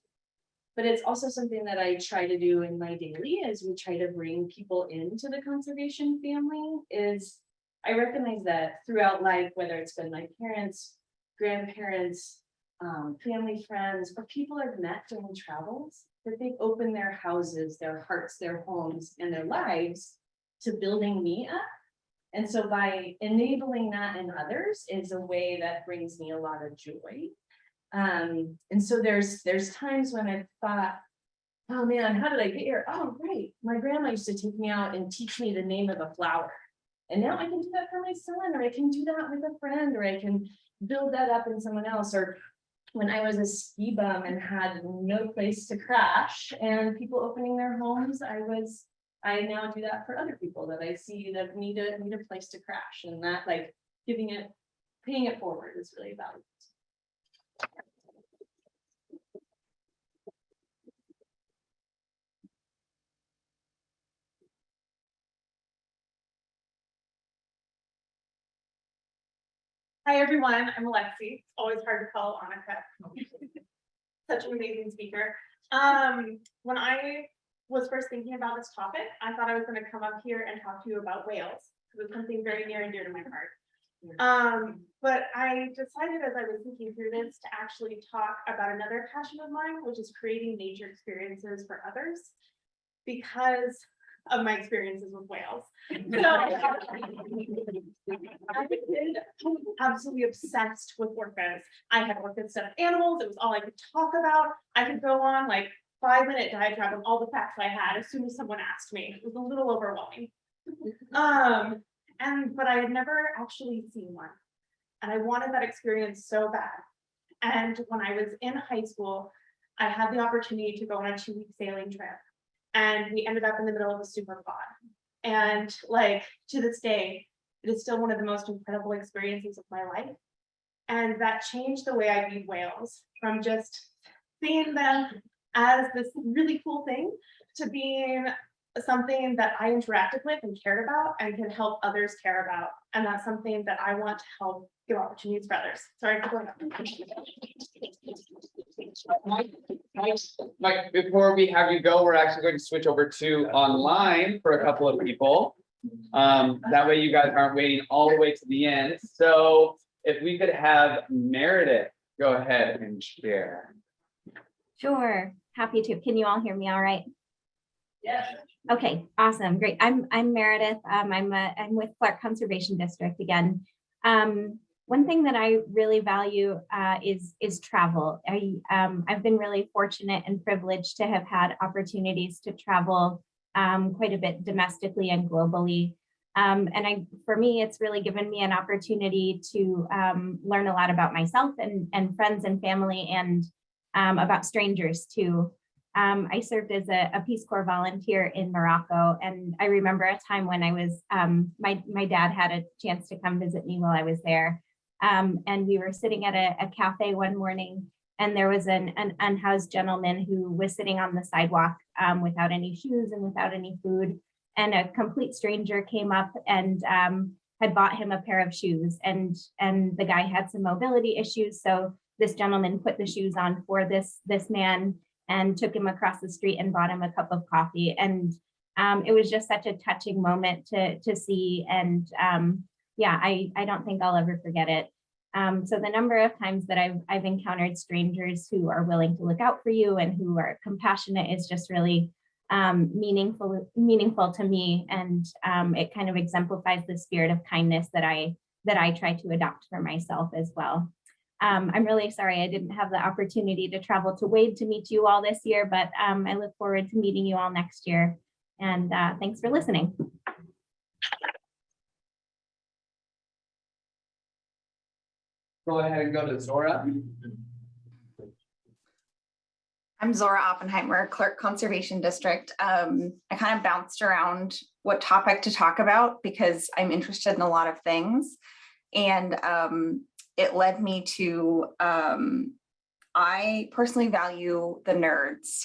But it's also something that I try to do in my daily as we try to bring people into the conservation family. Is I recognize that throughout life, whether it's been my parents, grandparents, family, friends, or people I've met during travels, that they've opened their houses, their hearts, their homes, and their lives to building me up. And so by enabling that in others is a way that brings me a lot of joy. And so there's times when I've thought, oh man, how did I get here? Oh, right. My grandma used to take me out and teach me the name of a flower. And now I can do that for my son, or I can do that with a friend, or I can build that up in someone else, or when I was a ski bum and had no place to crash and people opening their homes, I now do that for other people that I see that need a place to crash, and that like paying it forward is really valuable. Hi, everyone. I'm Alexi. It's always hard to call Annika. Such an amazing speaker. When I was first thinking about this topic, I thought I was going to come up here and talk to you about whales. It was something very near and dear to my heart. But I decided as I was thinking through this to actually talk about another passion of mine, which is creating nature experiences for others, because of my experiences with whales. So I was absolutely obsessed with orcas. I had orca stuffed animals. It was all I could talk about. I could go on like 5-minute diatribe of all the facts I had as soon as someone asked me. It was a little overwhelming. But I had never actually seen one. And I wanted that experience so bad. And when I was in high school, I had the opportunity to go on a 2-week sailing trip. And we ended up in the middle of a super pod. And like to this day, it is still one of the most incredible experiences of my life. And that changed the way I viewed whales, from just seeing them as this really cool thing to being something that I interacted with and cared about and could help others care about. And that's something that I want to help give opportunities for others. Sorry for going up. Mike, before we have you go, we're actually going to switch over to online for a couple of people. That way you guys aren't waiting all the way to the end. So if we could have Meredith go ahead and share. Sure, happy to. Can you all hear me all right? Yes. Okay, awesome, great. I'm Meredith. I'm with Clark Conservation District again. One thing that I really value is travel. I've been really fortunate and privileged to have had opportunities to travel quite a bit domestically and globally. For me, it's really given me an opportunity to learn a lot about myself and friends and family, and about strangers too. I served as a Peace Corps volunteer in Morocco, and I remember a time when I was, my dad had a chance to come visit me while I was there. And we were sitting at a cafe one morning, and there was an unhoused gentleman who was sitting on the sidewalk without any shoes and without any food. And a complete stranger came up and had bought him a pair of shoes, and the guy had some mobility issues. So this gentleman put the shoes on for this man and took him across the street and bought him a cup of coffee. And it was just such a touching moment to see. And yeah, I don't think I'll ever forget it. So the number of times that I've encountered strangers who are willing to look out for you and who are compassionate is just really meaningful to me. And it kind of exemplifies the spirit of kindness that I try to adopt for myself as well. I'm really sorry I didn't have the opportunity to travel to Wade to meet you all this year, but I look forward to meeting you all next year. And thanks for listening. Go ahead and go to Zora. I'm Zora Oppenheimer, Clark Conservation District. I kind of bounced around what topic to talk about because I'm interested in a lot of things. And it led me to, I personally value the nerds.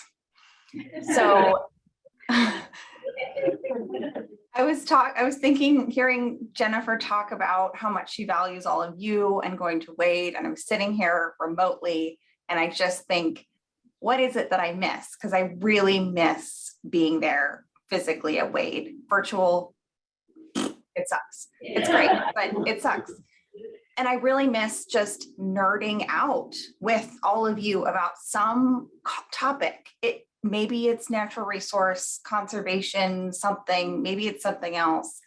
So I was thinking, hearing Jennifer talk about how much she values all of you and going to Wade, and I was sitting here remotely, and I just think, what is it that I miss? Because I really miss being there physically at Wade. Virtual, it sucks. It's great, but it sucks. And I really miss just nerding out with all of you about some topic. Maybe it's natural resource conservation, something, maybe it's something else.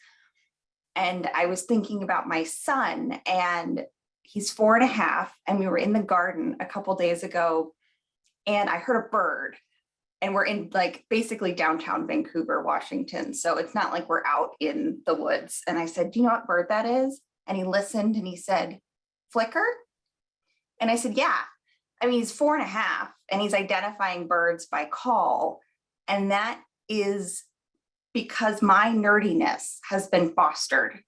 And I was thinking about my son, and he's 4.5, and we were in the garden a couple days ago, and I heard a bird, and we're in like basically downtown Vancouver, Washington. So it's not like we're out in the woods. And I said, do you know what bird that is? And he listened and he said, flicker? And I said, yeah. I mean, he's 4.5 and he's identifying birds by call. And that is because my nerdiness has been fostered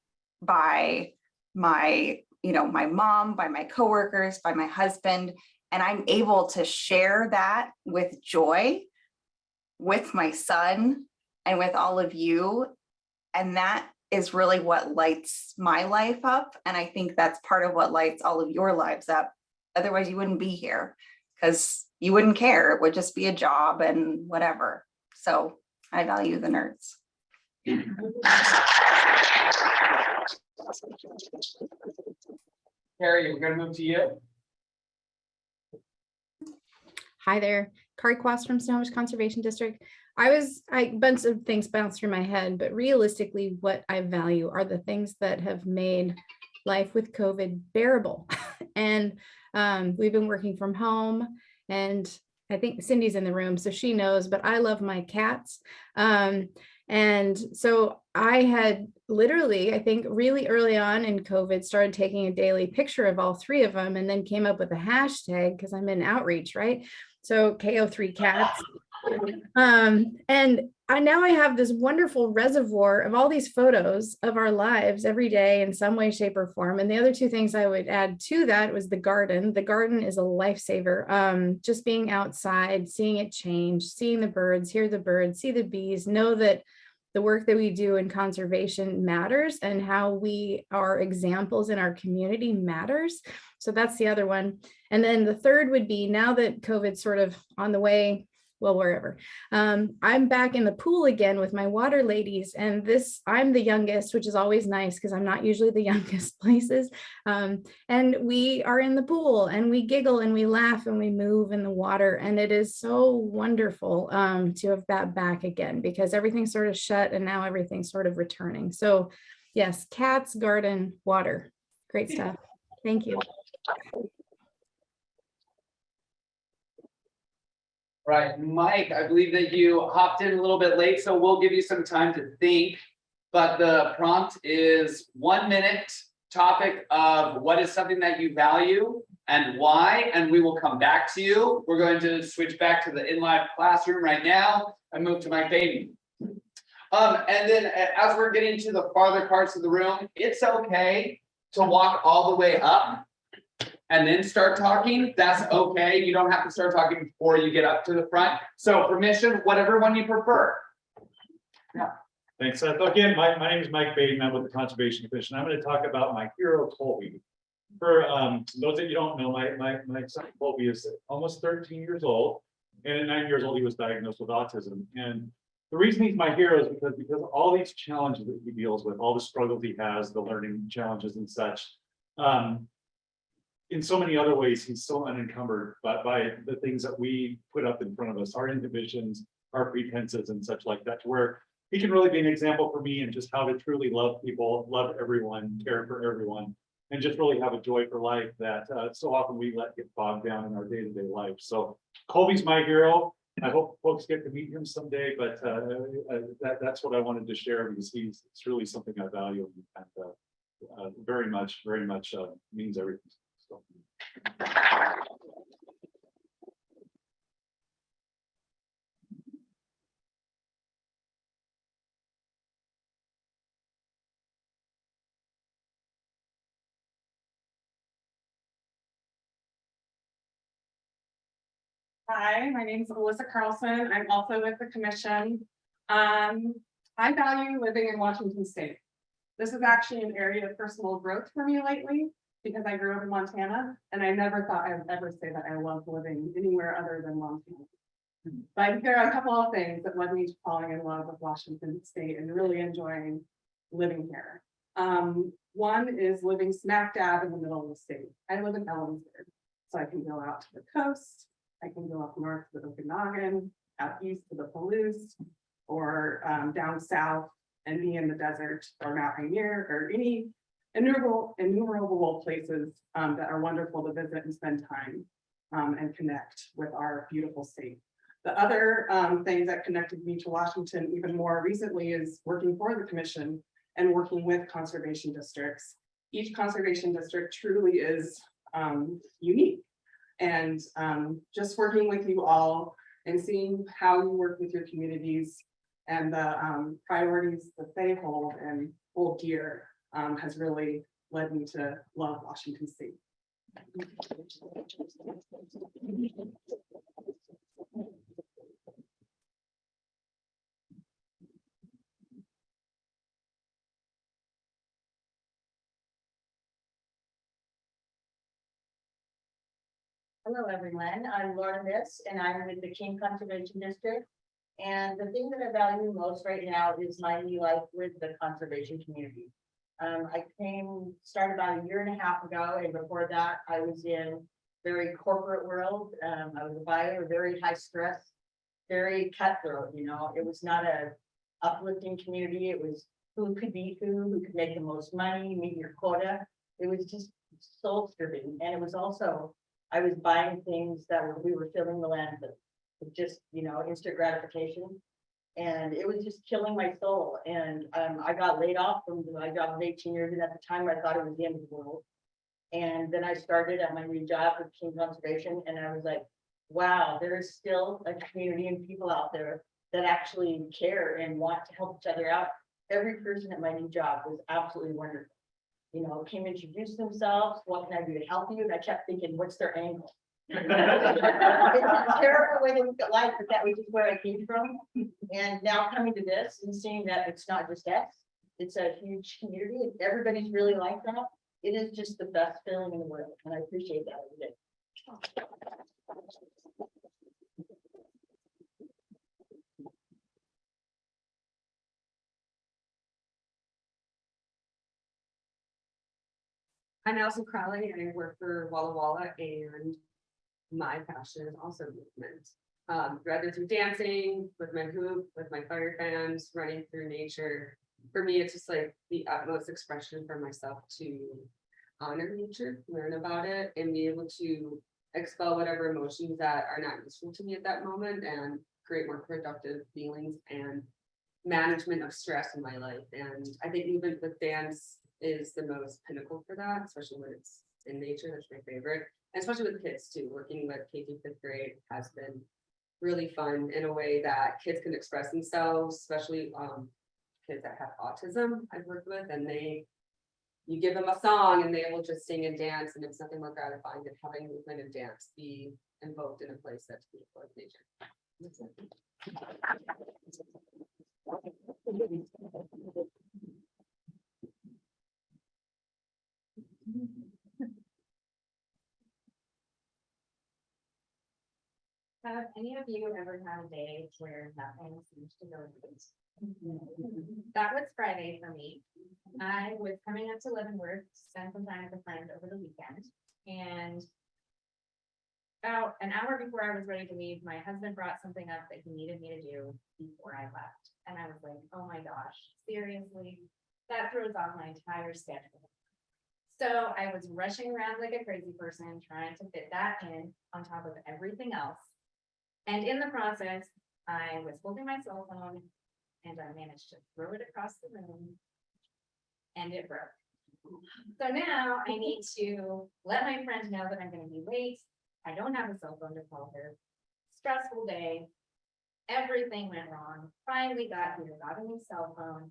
by my, my mom, by my coworkers, by my husband. And I'm able to share that with joy with my son and with all of you. And that is really what lights my life up. And I think that's part of what lights all of your lives up. Otherwise you wouldn't be here because you wouldn't care. It would just be a job and whatever. So I value the nerds. Carrie, we're gonna move to you. Hi there, Kari Quast from Snohomish Conservation District. A bunch of things bounced through my head, but realistically, what I value are the things that have made life with COVID bearable. And we've been working from home, and I think Cindy's in the room, so she knows, but I love my cats. And so I had literally, I think really early on in COVID, started taking a daily picture of all 3 of them, and then came up with a hashtag because I'm in outreach, right? So KO3 cats. And now I have this wonderful reservoir of all these photos of our lives every day in some way, shape, or form. And the other 2 things I would add to that was the garden. The garden is a lifesaver. Just being outside, seeing it change, seeing the birds, hear the birds, see the bees, know that the work that we do in conservation matters and how we are examples in our community matters. So that's the other one. And then the third would be, now that COVID's sort of on the way, well, wherever, I'm back in the pool again with my water ladies, and I'm the youngest, which is always nice because I'm not usually the youngest places. And we are in the pool and we giggle and we laugh and we move in the water. And it is so wonderful to have that back again, because everything's sort of shut and now everything's sort of returning. So yes, cats, garden, water, great stuff. Thank you. Right, Mike, I believe that you hopped in a little bit late, so we'll give you some time to think. But the prompt is 1 minute topic of what is something that you value and why, and we will come back to you. We're going to switch back to the in-live classroom right now and move to Mike Baby. And then as we're getting to the farther parts of the room, it's okay to walk all the way up and then start talking. That's okay. You don't have to start talking before you get up to the front. So permission, whatever one you prefer. Yeah. Thanks, Seth. Again, my name is Mike Baden. I'm with the Conservation Commission. I'm going to talk about my hero, Colby. For those that you don't know, my son Colby is almost 13 years old. And at 9 years old, he was diagnosed with autism. And the reason he's my hero is because all these challenges that he deals with, all the struggles he has, the learning challenges and such, in so many other ways, he's so unencumbered by the things that we put up in front of us, our inhibitions, our pretenses and such like that, to where he can really be an example for me and just how to truly love people, love everyone, care for everyone, and just really have a joy for life that so often we let get bogged down in our day-to-day life. So Colby's my hero. I hope folks get to meet him someday, but that's what I wanted to share, because it's really something I value and very much means everything. So. Hi, my name is Alyssa Carlson. I'm also with the commission. I value living in Washington State. This is actually an area of personal growth for me lately, because I grew up in Montana and I never thought I would ever say that I love living anywhere other than Montana. But there are a couple of things that led me to falling in love with Washington State and really enjoying living here. One is living smack dab in the middle of the state. I live in Ellensburg, so I can go out to the coast. I can go up north to the Okanagan, out east to the Palouse, or down south and be in the desert or Mount Rainier, or any innumerable places that are wonderful to visit and spend time and connect with our beautiful state. The other thing that connected me to Washington even more recently is working for the commission and working with conservation districts each conservation district truly is unique. And just working with you all and seeing how you work with your communities and the priorities that they hold and hold dear has really led me to love Washington State. Hello, everyone. I'm Laura Miss, and I'm with the King Conservation District. And the thing that I value most right now is my new life with the conservation community. I started about 1.5 years ago, and before that, I was in very corporate world. I was a buyer, very high stress, very cutthroat, you know. It was not a uplifting community. It was who could be who could make the most money, meet your quota. It was just soul stripping, and it was also I was buying things that we were filling the land with just, you know, instant gratification. And it was just killing my soul. And I got laid off from my job of 18 years. And at the time I thought it was the end of the world. And then I started at my new job with King Conservation. And I was like, wow, there is still a community and people out there that actually care and want to help each other out. Every person at my new job was absolutely wonderful. You know, came introduce themselves. What can I do to help you? And I kept thinking, what's their angle? It's a terrible way to look at life, but that was just where I came from. And now coming to this and seeing that it's not just us, it's a huge community. Everybody's really like that. It is just the best feeling in the world. And I appreciate that every day. I'm Allison Crowley, and I work for Walla Walla, and my passion is also movement. Rather through dancing, with my hoop, with my fire fans, running through nature. For me, it's just like the utmost expression for myself to honor nature, learn about it, and be able to expel whatever emotions that are not useful to me at that moment and create more productive feelings and management of stress in my life. And I think movement with dance is the most pinnacle for that, especially when it's in nature. That's my favorite, and especially with kids too. Working with K through 5th grade has been really fun in a way that kids can express themselves, especially kids that have autism I've worked with, and you give them a song and they will just sing and dance, and it's nothing more gratifying than having movement and dance be invoked in a place that's beautiful like nature. That's it. Have any of you ever had a day where nothing seems to go right? That was Friday for me. I was coming up to Leavenworth, spent some time with a friend over the weekend, and about an hour before I was ready to leave, my husband brought something up that he needed me to do before I left. And I was like, oh my gosh, seriously, that throws off my entire schedule. So I was rushing around like a crazy person, trying to fit that in on top of everything else. And in the process, I was holding my cell phone and I managed to throw it across the room and it broke. So now I need to let my friend know that I'm going to be late. I don't have a cell phone to call her. Stressful day. Everything went wrong. Finally got here, got a new cell phone.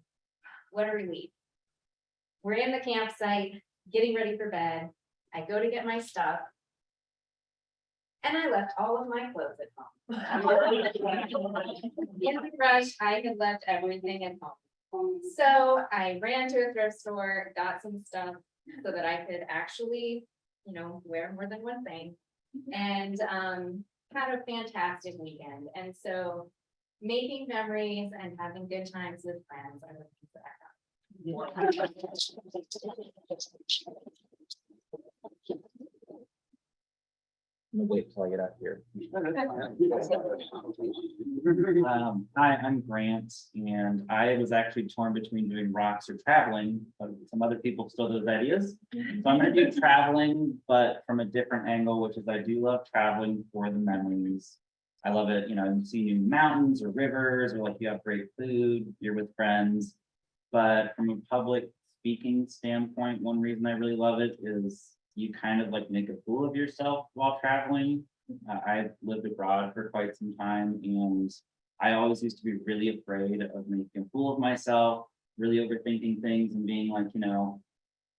What a relief. We're in the campsite, getting ready for bed. I go to get my stuff. And I left all of my clothes at home. In the rush, I had left everything at home. So I ran to a thrift store, got some stuff so that I could actually, wear more than one thing, and had a fantastic weekend. And so making memories and having good times with friends, I would keep that up. Wait till I get up here. Hi, I'm Grant, and I was actually torn between doing rocks or traveling, but some other people stole those ideas. So I'm gonna do traveling, but from a different angle, which is I do love traveling for the memories. I love it, you see new mountains or rivers, or like you have great food, you're with friends. But from a public speaking standpoint, one reason I really love it is you kind of like make a fool of yourself while traveling. I lived abroad for quite some time, and I always used to be really afraid of making a fool of myself, really overthinking things and being like,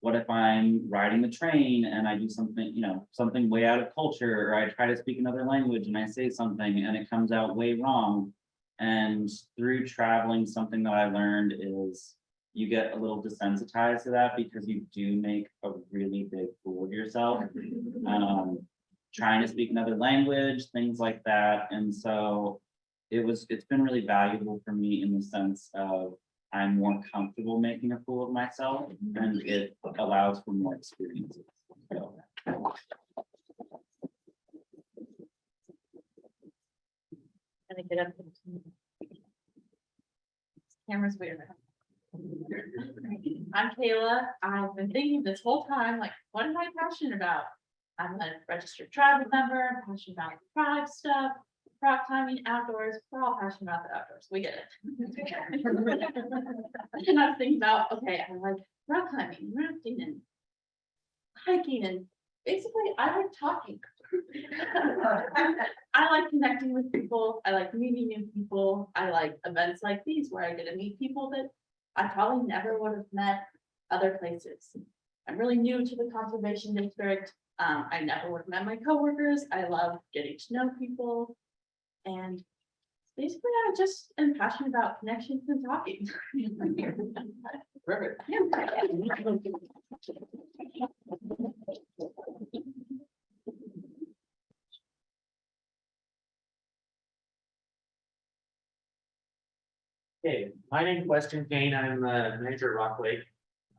what if I'm riding the train and I do something, something way out of culture, or I try to speak another language and I say something and it comes out way wrong. And through traveling, something that I learned is you get a little desensitized to that because you do make a really big fool of yourself. Trying to speak another language, things like that. And so it's been really valuable for me in the sense of I'm more comfortable making a fool of myself, and it allows for more experiences. So. Gonna get up. Camera's weird. I'm Kayla. I've been thinking this whole time, like, what am I passionate about? I'm a registered tribal member. I'm passionate about tribe stuff, rock climbing, outdoors. We're all passionate about the outdoors. We get it. And I was thinking about, okay, I like rock climbing, rafting, and hiking, and basically I like talking. I like connecting with people. I like meeting new people. I like events like these where I get to meet people that I probably never would have met other places. I'm really new to the conservation district. I never would have met my coworkers. I love getting to know people. And basically, I just am passionate about connections and talking. Perfect. Okay, my name's Weston Kane. I'm the manager at Rock Lake.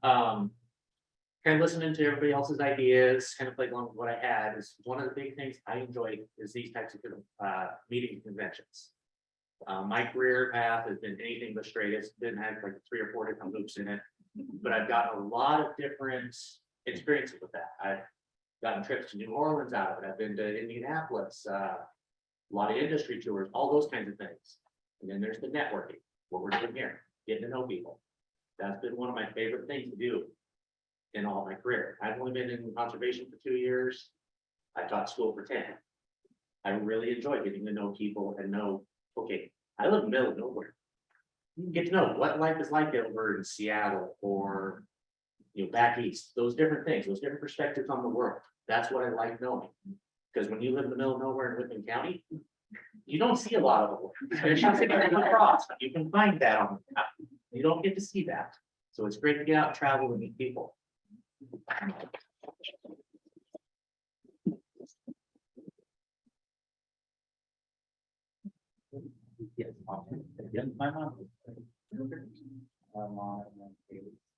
Kind of listening to everybody else's ideas, kind of playing along with what I had is one of the big things I enjoy is these types of meeting conventions. My career path has been anything but straight. It's been had like 3 or 4 different loops in it, but I've gotten a lot of different experiences with that. I've gotten trips to New Orleans out of it. I've been to Indianapolis, a lot of industry tours, all those kinds of things. And then there's the networking, what we're doing here, getting to know people. That's been one of my favorite things to do in all my career. I've only been in conservation for 2 years. I taught school for 10. I really enjoy getting to know people and know, okay, I live in the middle of nowhere. You can get to know what life is like over in Seattle or back east, those different things, those different perspectives on the world. That's what I like knowing. Because when you live in the middle of nowhere in Whitman County, you don't see a lot of the world. You can find that on the map. You don't get to see that. So it's great to get out and travel and meet people. Yes, my mom.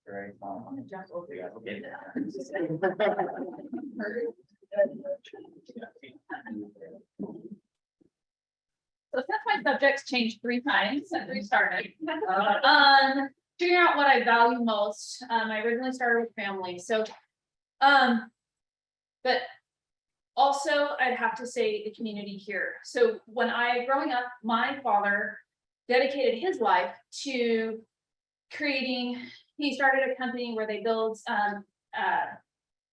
Very So since my subjects changed 3 times since we started, figuring out what I value most. I originally started with family, so, but also I'd have to say the community here. So growing up, my father dedicated his life to creating. He started a company where they build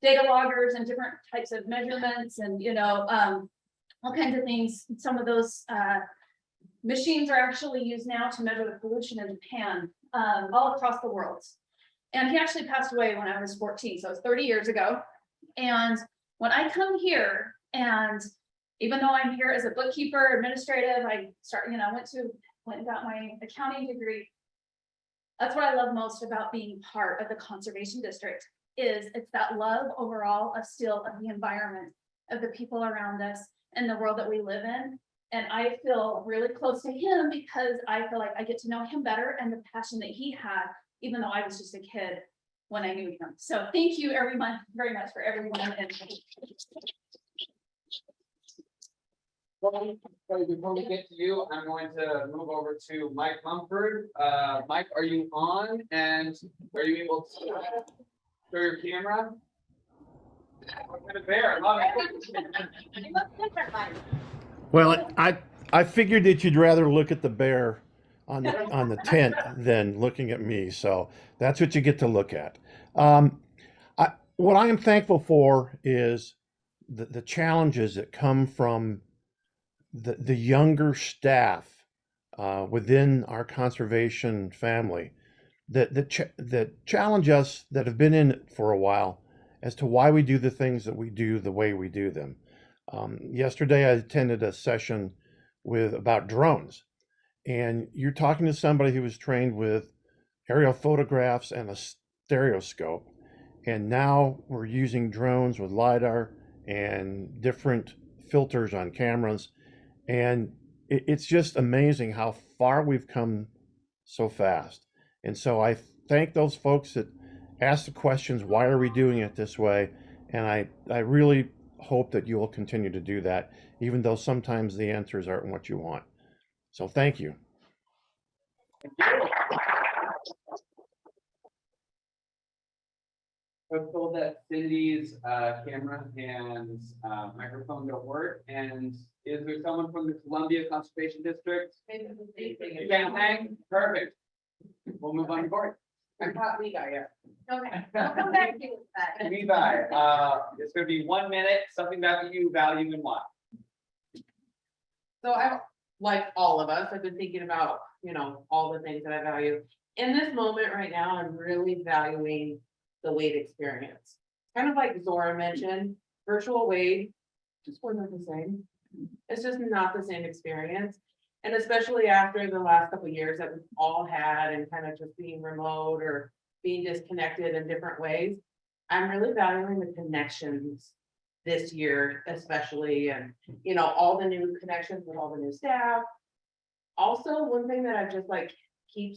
data loggers and different types of measurements, and all kinds of things. Some of those machines are actually used now to measure the pollution in Japan, all across the world. And he actually passed away when I was 14, so it was 30 years ago. And when I come here, and even though I'm here as a bookkeeper, administrative, I went and got my accounting degree. That's what I love most about being part of the conservation district, is it's that love overall of the environment, of the people around us and the world that we live in. And I feel really close to him because I feel like I get to know him better, and the passion that he had, even though I was just a kid when I knew him. So thank you everyone very much for everyone. And before we get to you, I'm going to move over to Mike Mumford. Mike, are you on? And are you able to show your camera? What kind of bear? I love it. Well, I figured that you'd rather look at the bear on the tent than looking at me, so that's what you get to look at. What I am thankful for is the challenges that come from the younger staff within our conservation family that challenge us, that have been in it for a while, as to why we do the things that we do the way we do them. Yesterday, I attended a session about drones, and you're talking to somebody who was trained with aerial photographs and a stereoscope, and now we're using drones with LiDAR and different filters on cameras, and it's just amazing how far we've come so fast. And so I thank those folks that ask the questions, why are we doing it this way? And I really hope that you will continue to do that, even though sometimes the answers aren't what you want. So thank you. I was told that Cindy's camera and microphone don't work, and is there someone from the Columbia Conservation District? Yeah, perfect. We'll move on to board. I thought we got here. Okay, I'll come back to you with that. Levi, it's gonna be 1 minute, something that you value and why. So I, like all of us, I've been thinking about, all the things that I value. In this moment right now, I'm really valuing the Wade experience. Kind of like Zora mentioned, virtual Wade just wasn't the same. It's just not the same experience. And especially after the last couple of years that we've all had, and kind of just being remote or being disconnected in different ways, I'm really valuing the connections this year, especially, and all the new connections with all the new staff. Also, one thing that I just keep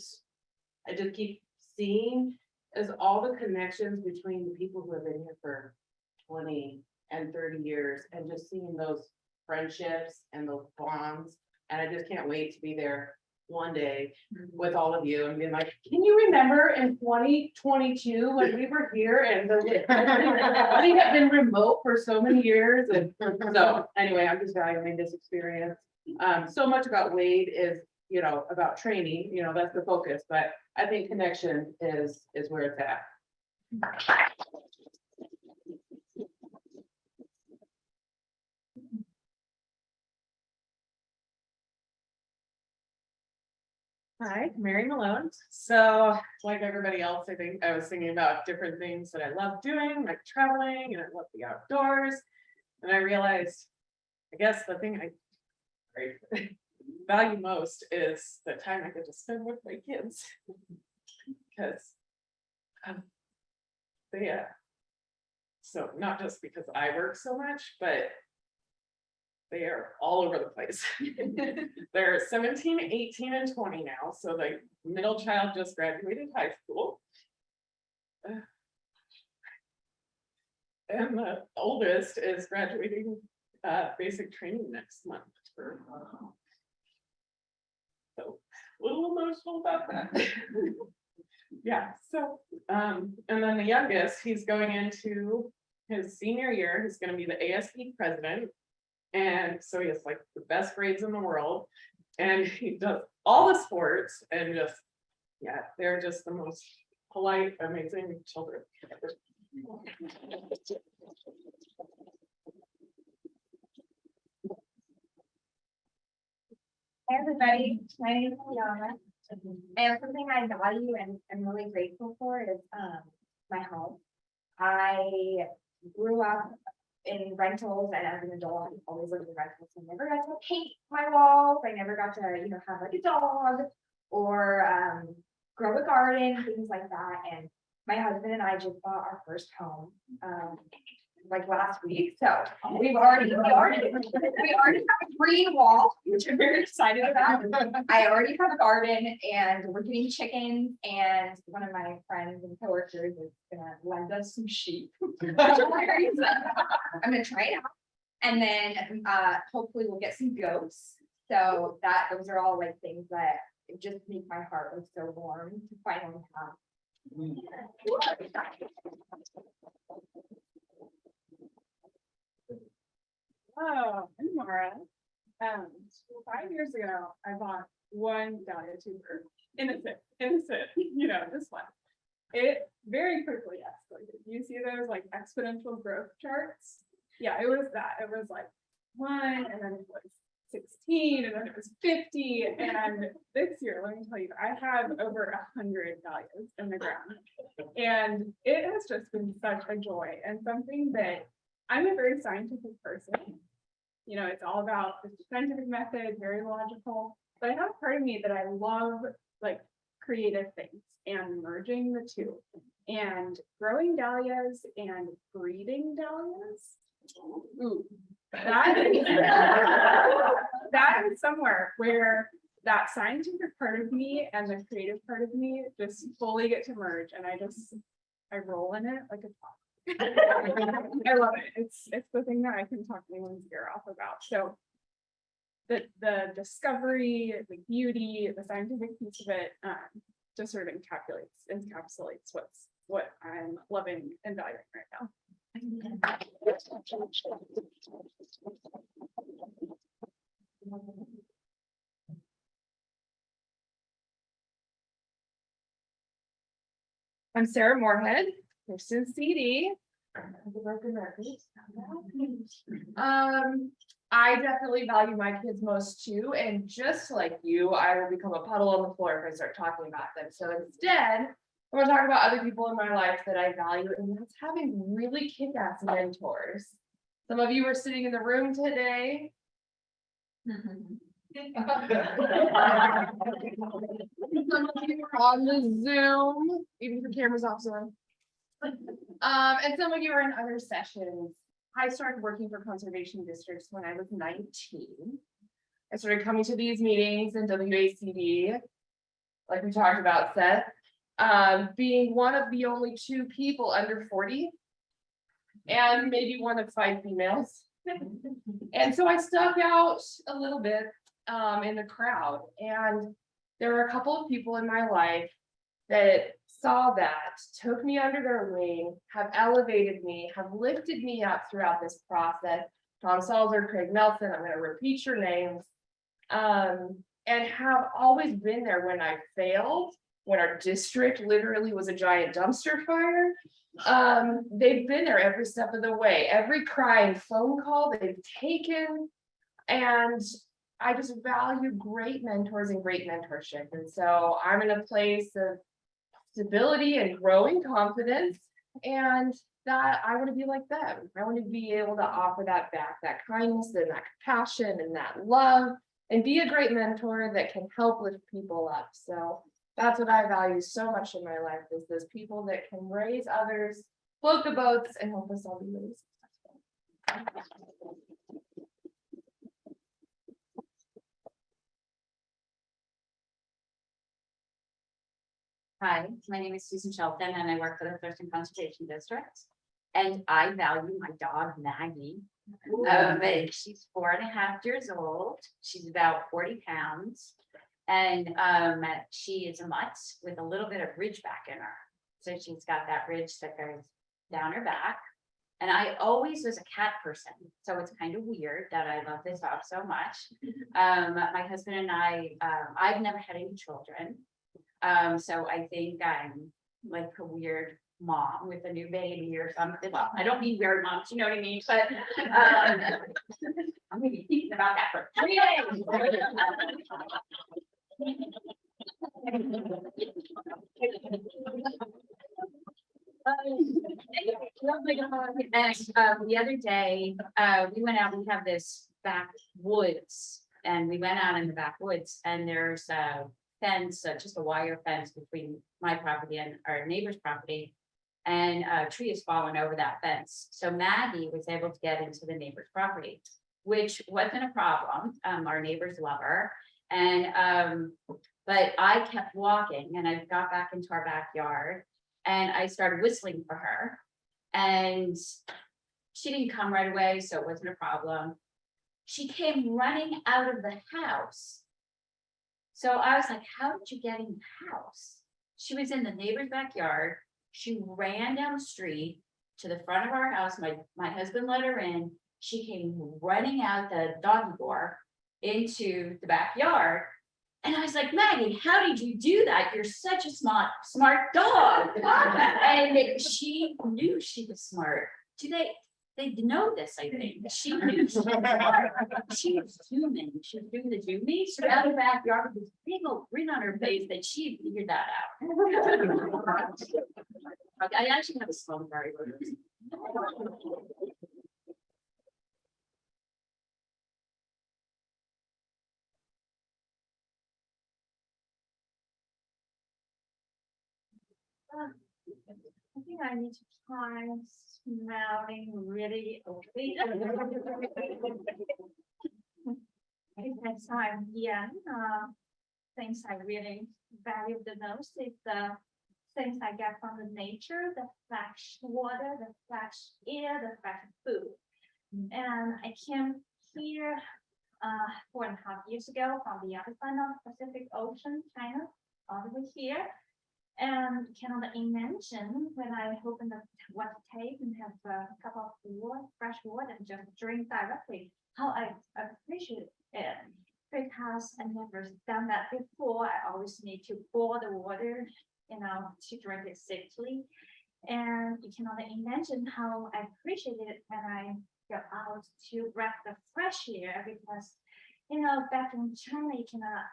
seeing is all the connections between the people who have been here for 20 and 30 years, and just seeing those friendships and those bonds. And I just can't wait to be there one day with all of you and being like, can you remember in 2022 when we were here and we have been remote for so many years? And so anyway, I'm just valuing this experience. So much about Wade is, about training, that's the focus, but I think connection is where it's at. Hi, Mary Malone. So like everybody else, I think I was thinking about different things that I love doing, like traveling, and I love the outdoors. And I realized, I guess the thing I value most is the time I get to spend with my kids. Because so not just because I work so much, but they are all over the place. They're 17, 18, and 20 now. So the middle child just graduated high school. And the oldest is graduating basic training next month. So a little emotional about that. Yeah, so and then the youngest, he's going into his senior year. He's going to be the ASP president. And so he has the best grades in the world, and he does all the sports, and just, yeah, they're just the most polite, amazing children. Hey everybody, my name is Liana, and something I value and I'm really grateful for is my home. I grew up in rentals, and as an adult, I always lived in rentals. I never got to paint my walls. I never got to, have a dog or grow a garden, things like that. And my husband and I just bought our first home last week. So we already have a green wall, which I'm very excited about. I already have a garden, and we're getting chickens, and one of my friends and coworkers is gonna lend us some sheep. I'm gonna try it out. And then hopefully we'll get some goats. So those are all things that just make my heart so warm to finally have. Oh, I'm Mara. 5 years ago, I bought one dahlia tuber. Innocent, this one. it very quickly escalated. You see those like exponential growth charts? Yeah, it was that. It was like 1, and then it was 16, and then it was 50. And this year, let me tell you, I have over 100 dahlias in the ground. And it has just been such a joy, and something that I'm a very scientific person. You know, it's all about the scientific method, very logical. But I have part of me that I love like creative things and merging the two. And growing dahlias and breeding dahlias. Ooh, that is somewhere where that scientific part of me and the creative part of me just fully get to merge, and I roll in it like a top. I love it. It's the thing that I can talk anyone's ear off about. So the discovery, the beauty, the scientific piece of it just sort of encapsulates what I'm loving and valuing right now. I'm Sarah Moorhead, Houston CD. I definitely value my kids most too, and just like you, I will become a puddle on the floor if I start talking about them. So instead, I'm gonna talk about other people in my life that I value, and that's having really kick-ass mentors. Some of you are sitting in the room today. Some of you are on the Zoom, even if the camera's off, Zoom. And some of you are in other sessions. I started working for conservation districts when I was 19. I started coming to these meetings in WACD, like we talked about, Seth, being one of the only 2 people under 40, and maybe one of 5 females. And so I stuck out a little bit in the crowd, and there were a couple of people in my life that saw that, took me under their wing, have elevated me, have lifted me up throughout this process. Tom Salzer, Craig Nelson, I'm going to repeat your names, and have always been there when I failed, when our district literally was a giant dumpster fire. They've been there every step of the way, every crying phone call they've taken, and I just value great mentors and great mentorship. And so I'm in a place of stability and growing confidence, and that I want to be like them. I want to be able to offer that back, that kindness and that compassion and that love, and be a great mentor that can help lift people up. So that's what I value so much in my life, is those people that can raise others, float the boats, and help us all be really successful. Hi, my name is Susan Shelton, and I work for the Thurston Conservation District. And I value my dog Maggie. She's 4.5 years old. She's about 40 pounds. And she is a mutt with a little bit of ridgeback in her. So she's got that ridge that goes down her back. And I always was a cat person. So it's kind of weird that I love this dog so much. My husband and I've never had any children. So I think I'm like a weird mom with a new baby or something. Well, I don't mean weird moms, you know what I mean? But I'm gonna be thinking about that for 3 days. And the other day, we went out, we have this backwoods, and we went out in the backwoods, and there's a fence, just a wire fence between my property and our neighbor's property, and a tree has fallen over that fence. So Maggie was able to get into the neighbor's property, which wasn't a problem. Our neighbors love her, and but I kept walking, and I got back into our backyard, and I started whistling for her, and she didn't come right away, so it wasn't a problem. She came running out of the house. So I was like, how did you get in the house? She was in the neighbor's backyard. She ran down the street to the front of our house. My husband let her in. She came running out the doggy door into the backyard. And I was like, Maggie, how did you do that? You're such a smart dog. And she knew she was smart. They know this, I think. She knew she was smart. She was zooming. She was doing the zoomies around the backyard with this big old grin on her face that she figured that out. I actually have a small party. I think I need to try smelling really okay. I think next time, yeah, things I really value the most is the things I get from the nature, the fresh water, the fresh air, the fresh food. And I came here 4.5 years ago from the other side of the Pacific Ocean, China, all the way here. And cannot imagine when I open the water tank and have a cup of water, fresh water, and just drink directly, how I appreciate it. Because I never done that before. I always need to boil the water, to drink it safely. And you cannot imagine how I appreciate it when I go out to breathe the fresh air, because back in China you cannot,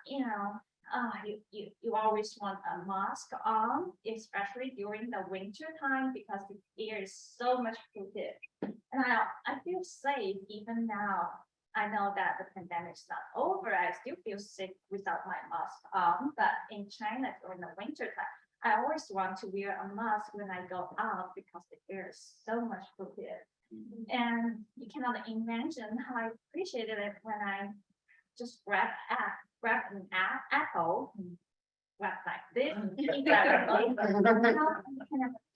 you always want a mask on, especially during the winter time, because the air is so much polluted. And I feel safe even now. I know that the pandemic's not over. I still feel sick without my mask on. But in China during the winter time, I always want to wear a mask when I go out because the air is so much polluted. And you cannot imagine how I appreciated it when I just grab an apple, grab like this. You cannot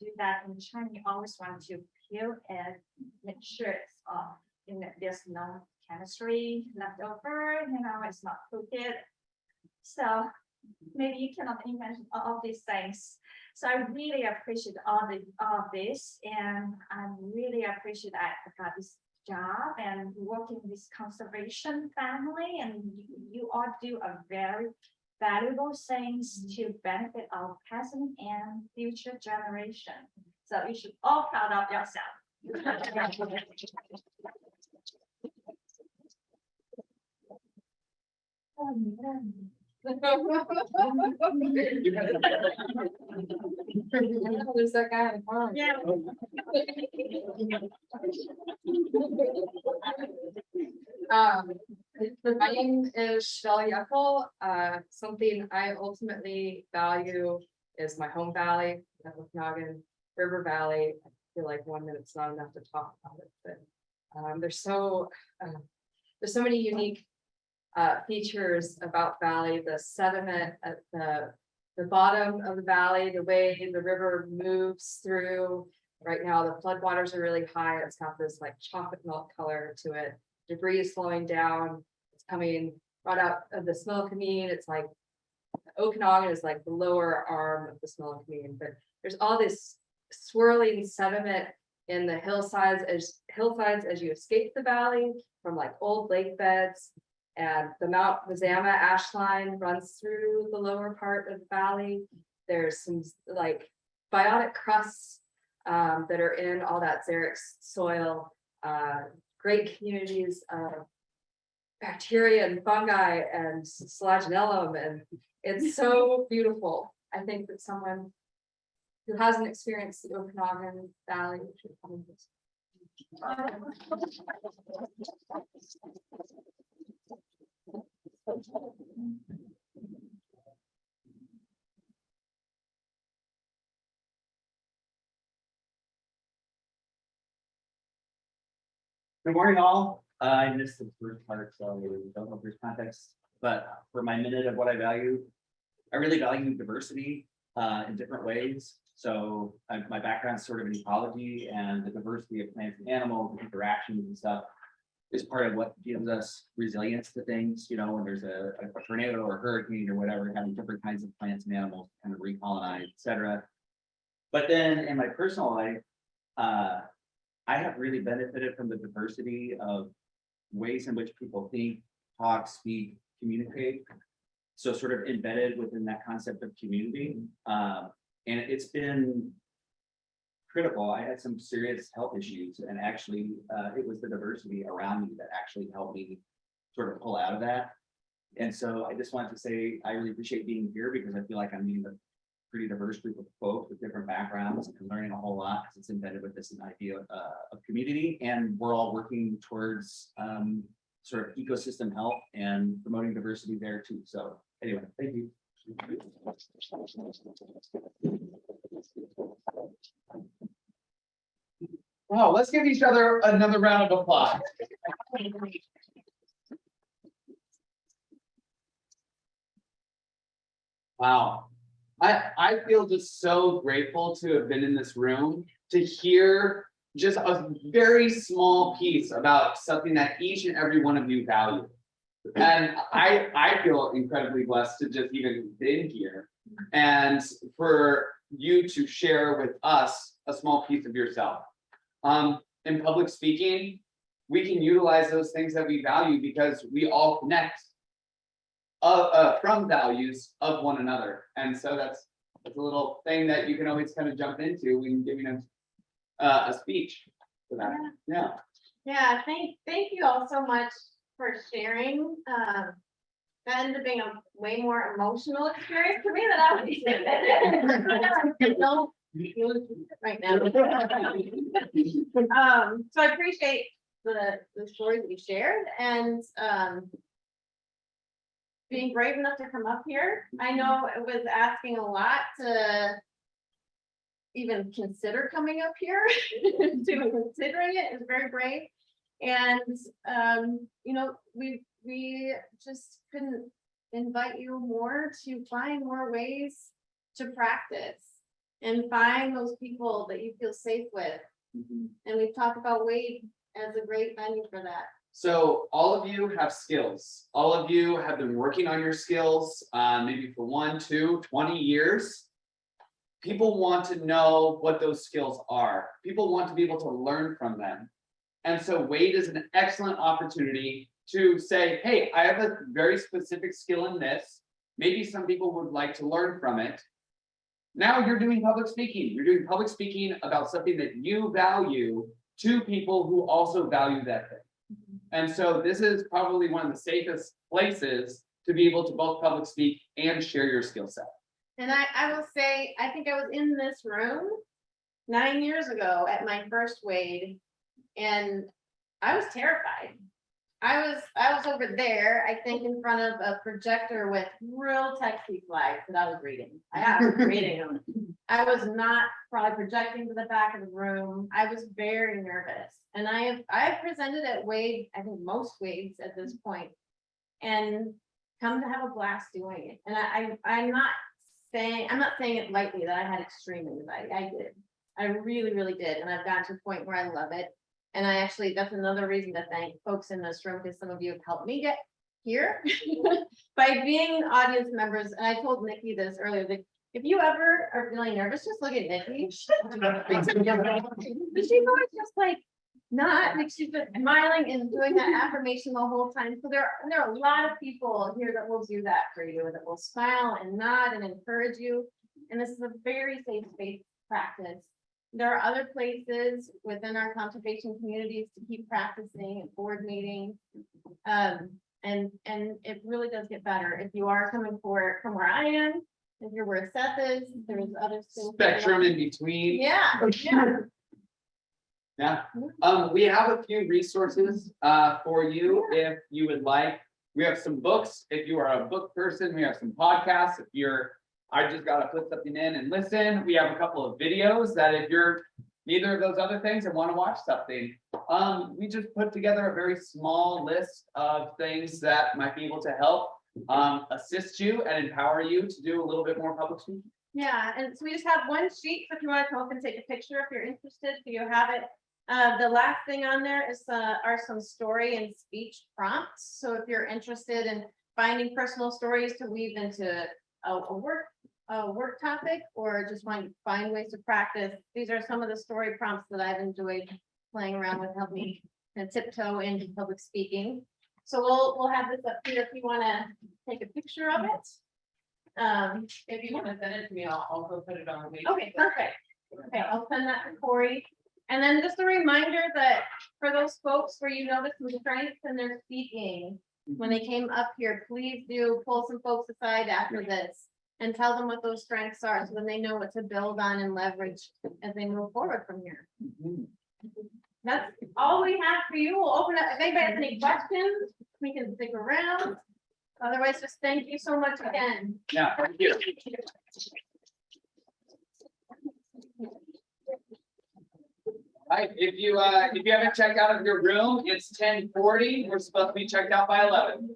do that in China. You always want to peel and make sure it's off. There's no chemistry left over. It's not cooked. So maybe you cannot imagine all of these things. So I really appreciate all of this, and I really appreciate that I got this job and working with conservation family, and you all do a very valuable things to benefit our present and future generation. So you should all proud of yourself. There's that guy in front. Yeah. My name is Shelly Eckel. Something I ultimately value is my home valley, the Okanagan River Valley. I feel like 1 minute's not enough to talk about it, but there's so many unique features about valley. The sediment at the bottom of the valley, the way the river moves through. Right now, the floodwaters are really high. It's got this like chocolate milk color to it. Debris is flowing down. It's coming right out of the Smilkameen. It's like Okanagan is like the lower arm of the Smilkameen, but there's all this swirling sediment in the hillsides as you escape the valley from like old lake beds. And the Mount Mazama ash line runs through the lower part of the valley. There's some like biotic crusts that are in all that xeric soil. Great communities of bacteria and fungi and selaginellum, and it's so beautiful. I think that someone who hasn't experienced the Okanagan Valley should come and visit. Good morning, all. I missed the first part, so I don't know if there's context, but for my minute of what I value, I really value diversity in different ways. So my background's sort of in ecology, and the diversity of plants and animals, and interactions and stuff is part of what gives us resilience to things. When there's a tornado or a hurricane or whatever, having different kinds of plants and animals kind of recolonize, etc. But then in my personal life, I have really benefited from the diversity of ways in which people think, talk, speak, communicate. so sort of embedded within that concept of community. And it's been critical. I had some serious health issues, and actually, it was the diversity around me that actually helped me sort of pull out of that. And so I just wanted to say, I really appreciate being here because I feel like I'm meeting a pretty diverse group of folks with different backgrounds and learning a whole lot because it's embedded with this idea of community, and we're all working towards sort of ecosystem health and promoting diversity there too. So anyway, thank you. Wow, let's give each other another round of applause. Wow. I feel just so grateful to have been in this room, to hear just a very small piece about something that each and every one of you value. And I feel incredibly blessed to just even been here and for you to share with us a small piece of yourself. In public speaking, we can utilize those things that we value because we all connect from values of one another. And so that's a little thing that you can always kind of jump into when giving a speech for that. Yeah. Yeah, thank you all so much for sharing. That ended up being a way more emotional experience for me than I would know right now. So I appreciate the stories that you shared, and being brave enough to come up here. I know it was asking a lot to even consider coming up here, to considering it is very brave. And you know, we just couldn't invite you more to find more ways to practice and find those people that you feel safe with. And we've talked about Wade as a great venue for that. So all of you have skills. All of you have been working on your skills, maybe for 1, 2, 20 years. People want to know what those skills are. People want to be able to learn from them. And so Wade is an excellent opportunity to say, hey, I have a very specific skill in this. Maybe some people would like to learn from it. Now you're doing public speaking. You're doing public speaking about something that you value to people who also value that thing. And so this is probably one of the safest places to be able to both public speak and share your skill set. And I will say, I think I was in this room 9 years ago at my first Wade, and I was terrified. I was over there, I think, in front of a projector with real texty slides that I was reading. I was reading them. I was not probably projecting to the back of the room. I was very nervous. And I've presented at Wade, I think most Wades at this point, and come to have a blast doing it. And I'm not saying it lightly that I had extreme anxiety. I did. I really, really did. And I've gotten to a point where I love it. And that's another reason to thank folks in this room, because some of you have helped me get here by being audience members. And I told Nikki this earlier, that if you ever are feeling nervous, just look at Nikki. She's always just like, not, like, she's been smiling and doing that affirmation the whole time. So there are a lot of people here that will do that for you, that will smile and nod and encourage you. And this is a very safe space practice. There are other places within our conservation communities to keep practicing at board meetings. And it really does get better if you are coming from where I am, if you're where Seth is, there's other spectrum in between. Yeah. Yeah. We have a few resources for you if you would like. We have some books if you are a book person. We have some podcasts if you're I just gotta put something in and listen. We have a couple of videos that if you're neither of those other things and want to watch something, we just put together a very small list of things that might be able to help assist you and empower you to do a little bit more public speaking. Yeah, and so we just have one sheet, so if you want to come up and take a picture if you're interested, so you have it. The last thing on there is are some story and speech prompts. So if you're interested in finding personal stories to weave into a work topic, or just want to find ways to practice, these are some of the story prompts that I've enjoyed playing around with, help me kind of tiptoe into public speaking. So we'll have this up here if you wanna take a picture of it. If you wanna send it to me, I'll also put it on. the Okay, perfect. Okay, I'll send that to Corey. And then just a reminder that for those folks where you notice some strengths in their speaking, when they came up here, please do pull some folks aside after this and tell them what those strengths are, so then they know what to build on and leverage as they move forward from here. That's all we have for you. We'll open up, if anybody has any questions, we can stick around. Otherwise, just thank you so much again. Yeah, thank you. Right, if you haven't checked out of your room, it's 10:40. We're supposed to be checked out by 11.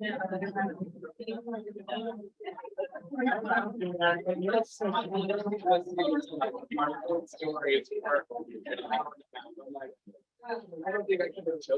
I don't think I could have chosen.